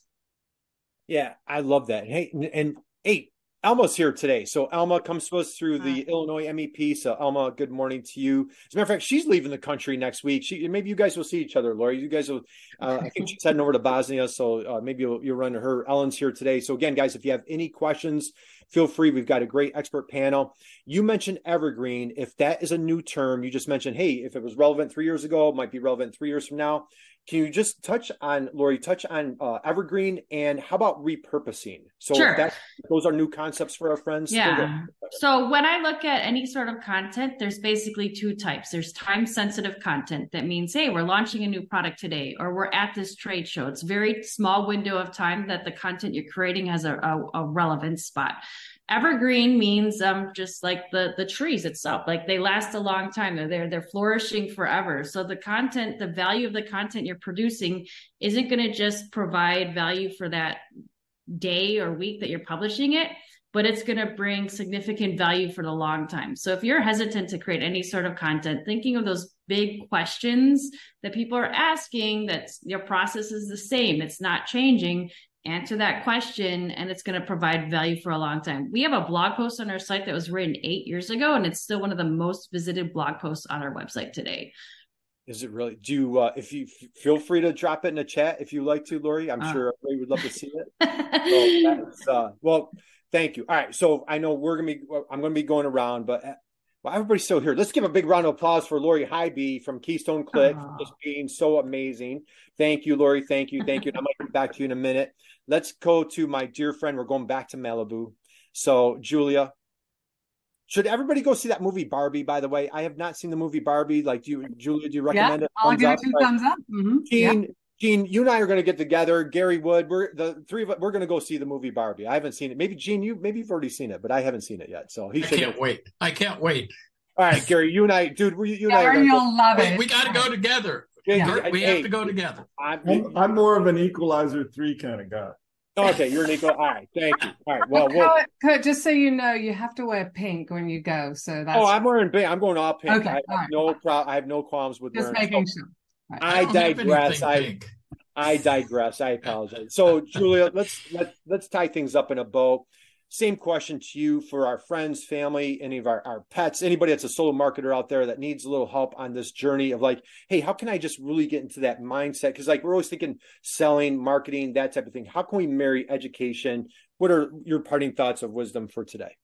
Yeah, I love that. Hey, Elma's here today. So Elma comes to us through the Illinois MEP. So Elma, good morning to you. As a matter of fact, she's leaving the country next week. Maybe you guys will see each other, Lori. You guys will, I think she's heading over to Bosnia. So maybe you'll run to her. Ellen's here today. So again, guys, if you have any questions, feel free. We've got a great expert panel. You mentioned evergreen. If that is a new term, you just mentioned, hey, if it was relevant 3 years ago, it might be relevant 3 years from now. Can you just Lori, touch on evergreen, and how about repurposing? So Sure. Those are new concepts for our friends. Yeah. So when I look at any sort of content, there's basically two types. There's time sensitive content that means, hey, we're launching a new product today, or we're at this trade show. It's a very small window of time that the content you're creating has a relevant spot. Evergreen means just like the trees itself, like they last a long time. They're flourishing forever. So the content, the value of the content you're producing isn't going to just provide value for that day or week that you're publishing it, but it's going to bring significant value for the long time. So if you're hesitant to create any sort of content, thinking of those big questions that people are asking, that your process is the same, it's not changing, answer that question, and it's going to provide value for a long time. We have a blog post on our site that was written 8 years ago, and it's still one of the most visited blog posts on our website today. Is it really? Do you, if you feel free to drop it in the chat if you like to, Lori? I'm sure everybody would love to see it. So well, thank you. All right. So I know I'm going to be going around, but everybody's still here. Let's give a big round of applause for Lori Hybe from Keystone Click for just being so amazing. Thank you, Lori. Thank you. And I might come back to you in a minute. Let's go to my dear friend. We're going back to Malibu. So Julia, should everybody go see that movie Barbie, by the way? I have not seen the movie Barbie. Like, Julia, do you recommend it? I'll give it 2 thumbs up. Mm-hmm. Gene, you and I are going to get together. Gary Wood, the three of us, we're going to go see the movie Barbie. I haven't seen it. Maybe Gene, you've already seen it, but I haven't seen it yet. So I can't wait. All right, Gary, you and I, dude, you and I. You'll love it. We got to go together. Yeah. We have to go together. I'm more of an Equalizer 3 kind of guy. Okay, you're an equal. All right, thank you. All right, well, Kurt, just so you know, you have to wear pink when you go. So that's. Oh, I'm wearing pink. I'm going all pink. Okay, I have no qualms with just wearing. Making sure. Right. I digress. I digress. I apologize. So, Julia, let's tie things up in a bow. Same question to you for our friends, family, any of our pets, anybody that's a solo marketer out there that needs a little help on this journey of like, hey, how can I just really get into that mindset? Because like we're always thinking selling, marketing, that type of thing. How can we marry education? What are your parting thoughts of wisdom for today?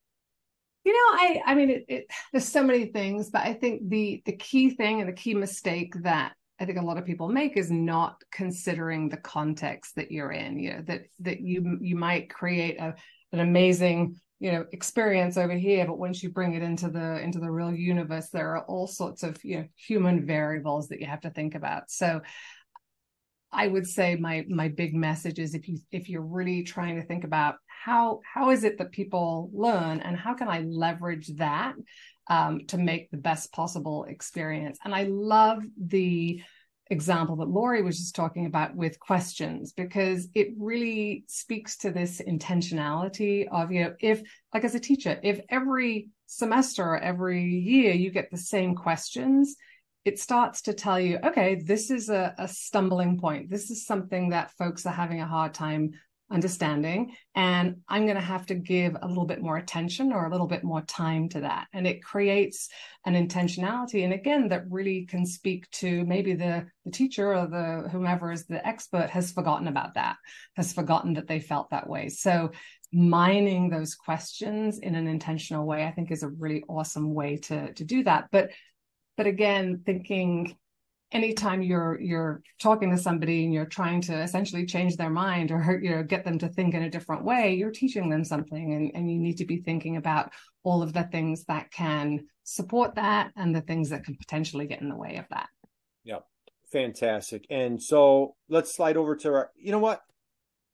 I mean, there's so many things, but I think the key thing and the key mistake that I think a lot of people make is not considering the context that you're in. That you might create an amazing experience over here, but once you bring it into the real universe, there are all sorts of human variables that you have to think about. So I would say my big message is if you're really trying to think about how is it that people learn and how can I leverage that to make the best possible experience. And I love the example that Lori was just talking about with questions, because it really speaks to this intentionality of, if, like as a teacher, if every semester or every year you get the same questions, it starts to tell you, okay, this is a stumbling point. This is something that folks are having a hard time understanding, and I'm going to have to give a little bit more attention or a little bit more time to that. And it creates an intentionality, and again, that really can speak to maybe the teacher or the whomever is the expert has forgotten about that, has forgotten that they felt that way. So mining those questions in an intentional way, I think, is a really awesome way to do that. But again, thinking anytime you're talking to somebody and you're trying to essentially change their mind or get them to think in a different way, you're teaching them something, and you need to be thinking about all of the things that can support that and the things that can potentially get in the way of that. Yeah, fantastic. And so let's slide over to our,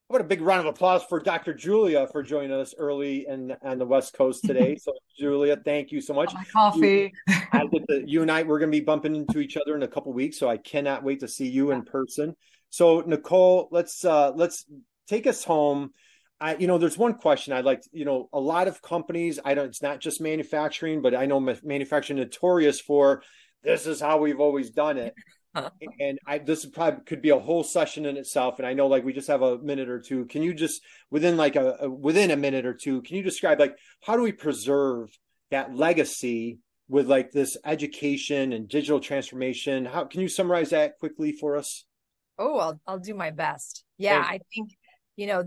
what a big round of applause for Dr. Julia for joining us early on the West Coast today. So Julia, thank you so much. My coffee. You and I, we're going to be bumping into each other in a couple of weeks, so I cannot wait to see you in person. So Nicole, let's take us home. There's one question I'd like to, a lot of companies, it's not just manufacturing, but I know manufacturing notorious for this is how we've always done it. And this probably could be a whole session in itself. And I know like we just have a minute or two. Can you just within a minute or two, can you describe like how do we preserve that legacy with like this education and digital transformation? How can you summarize that quickly for us? Oh, I'll do my best. Yeah, I think,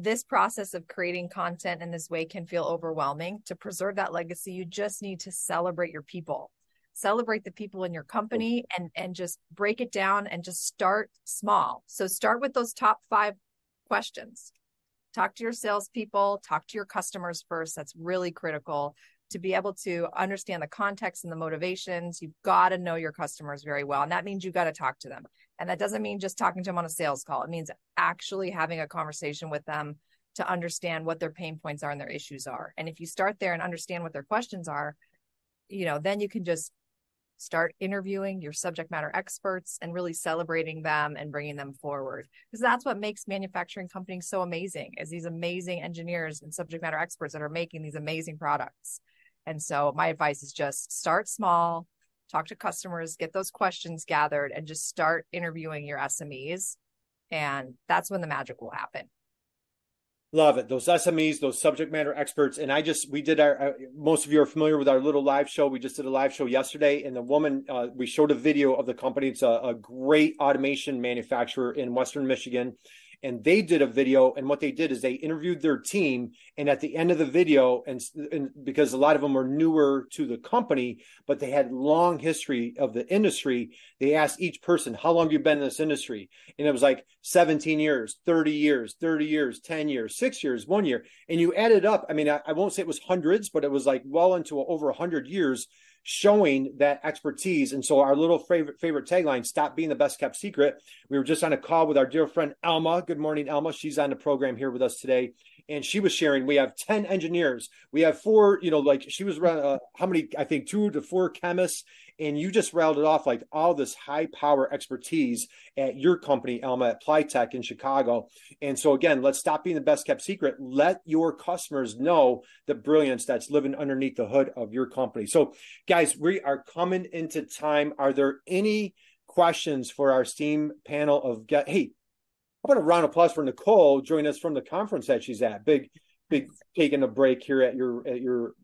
this process of creating content in this way can feel overwhelming. To preserve that legacy, you just need to celebrate your people. Celebrate the people in your company and just break it down and just start small. So start with those top 5 questions. Talk to your salespeople, talk to your customers first. That's really critical to be able to understand the context and the motivations. You've got to know your customers very well. And that means you've got to talk to them. And that doesn't mean just talking to them on a sales call. It means actually having a conversation with them to understand what their pain points are and their issues are. And if you start there and understand what their questions are, then you can just start interviewing your subject matter experts and really celebrating them and bringing them forward. Because that's what makes manufacturing companies so amazing, is these amazing engineers and subject matter experts that are making these amazing products. And so my advice is just start small, talk to customers, get those questions gathered, and just start interviewing your SMEs. And that's when the magic will happen. Love it. Those SMEs, those subject matter experts. And we did most of you are familiar with our little live show. We just did a live show yesterday, and the woman, we showed a video of the company. It's a great automation manufacturer in Western Michigan. And they did a video, and what they did is they interviewed their team. And at the end of the video, and because a lot of them were newer to the company, but they had long history of the industry, they asked each person, how long have you been in this industry? And it was like 17 years, 30 years, 30 years, 10 years, 6 years, 1 year. And you added up, I mean, I won't say it was hundreds, but it was like well into over 100 years showing that expertise. And so our little favorite tagline, stop being the best kept secret. We were just on a call with our dear friend, Elma. Good morning, Elma. She's on the program here with us today. And she was sharing, we have 10 engineers. We have 4, like she was around, how many, I think 2 to 4 chemists. And you just rattled it off like all this high power expertise at your company, Elma, at Plytech in Chicago. And so again, let's stop being the best kept secret. Let your customers know the brilliance that's living underneath the hood of your company. So guys, we are coming into time. Are there any questions for our STEAM panel of hey, how about a round of applause for Nicole joining us from the conference that she's at. Big taking a break here at your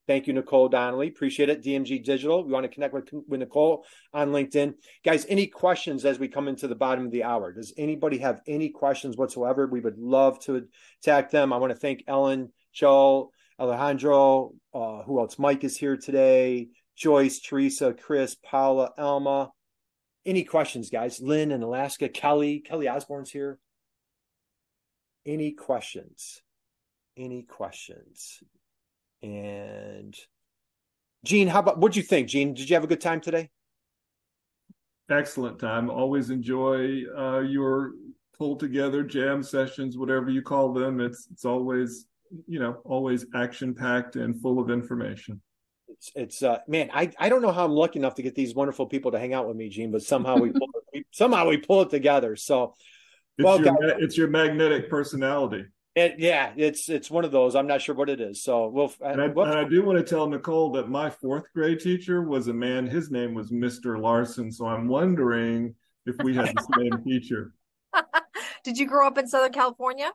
thank you, Nicole Donnelly. Appreciate it. DMG Digital. We want to connect with Nicole on LinkedIn. Guys, any questions as we come into the bottom of the hour? Does anybody have any questions whatsoever? We would love to attack them. I want to thank Ellen, Joel, Alejandro, who else? Mike is here today. Joyce, Teresa, Chris, Paula, Elma. Any questions, guys? Lynn in Alaska, Kelly Osborne's here. Any questions? And Gene, what'd you think, Gene? Did you have a good time today? Excellent time. Always enjoy your pulled together jam sessions, whatever you call them. It's always, always action packed and full of information. It's man, I don't know how I'm lucky enough to get these wonderful people to hang out with me, Gene, but somehow we pull it together. So it's your magnetic personality. It's one of those. I'm not sure what it is. So and I do want to tell Nicole that my 4th grade teacher was a man. His name was Mr. Larson. So I'm wondering if we had the same teacher. Did you grow up in Southern California?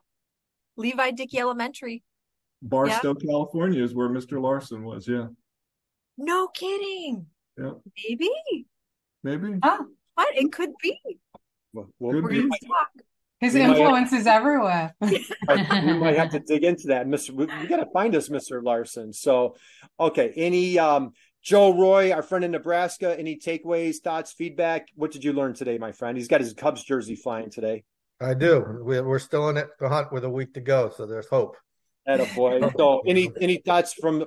Levi Dickey Elementary. Barstow, California is where Mr. Larson was. Yeah. No kidding. Yeah. Maybe. Oh, what? It could be. We're going to talk. His influence is everywhere. We might have to dig into that. We got to find us, Mr. Larson. So, okay. Any Joe Roy, our friend in Nebraska, any takeaways, thoughts, feedback? What did you learn today, my friend? He's got his Cubs jersey flying today. I do. We're still in it to hunt with a week to go, so there's hope. Attaboy. So, any thoughts from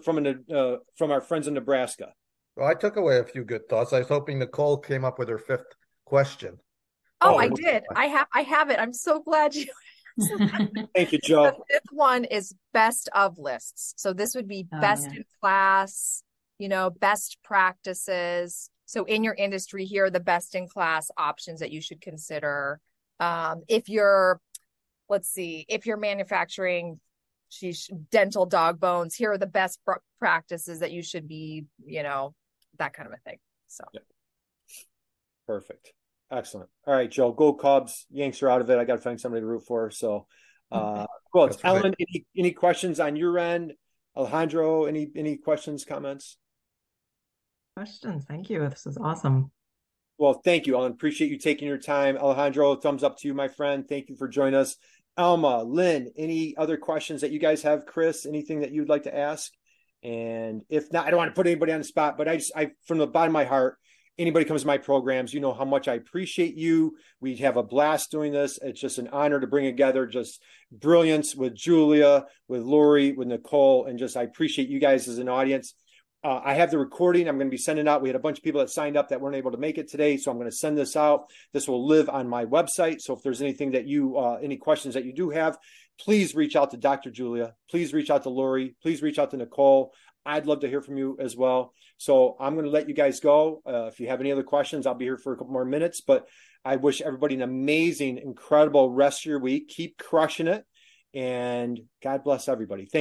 our friends in Nebraska? Well, I took away a few good thoughts. I was hoping Nicole came up with her 5th question. Oh, I did. I have it. I'm so glad you. Thank you, Joe. The 5th one is best of lists. So this would be best in class, best practices. So in your industry, here are the best in class options that you should consider. If you're manufacturing dental dog bones, here are the best practices that you should be, that kind of a thing. So. Yeah. Perfect. Excellent. All right, Joe, go Cubs. Yanks are out of it. I got to find somebody to root for. So, cool. It's Ellen, any questions on your end? Alejandro, any questions, comments? Questions. Thank you. This is awesome. Well, thank you, Ellen. Appreciate you taking your time. Alejandro, thumbs up to you, my friend. Thank you for joining us. Alma, Lynn, any other questions that you guys have? Chris, anything that you'd like to ask? And if not, I don't want to put anybody on the spot, but I from the bottom of my heart, anybody comes to my programs, you know how much I appreciate you. We have a blast doing this. It's just an honor to bring together just brilliance with Julia, with Lori, with Nicole, and just I appreciate you guys as an audience. I have the recording. I'm going to be sending out. We had a bunch of people that signed up that weren't able to make it today, so I'm going to send this out. This will live on my website. So if there's anything that you, any questions that you do have, please reach out to Dr. Julia. Please reach out to Lori. Please reach out to Nicole. I'd love to hear from you as well. So I'm going to let you guys go. If you have any other questions, I'll be here for a couple more minutes. But I wish everybody an amazing, incredible rest of your week. Keep crushing it. And God bless everybody. Thank you.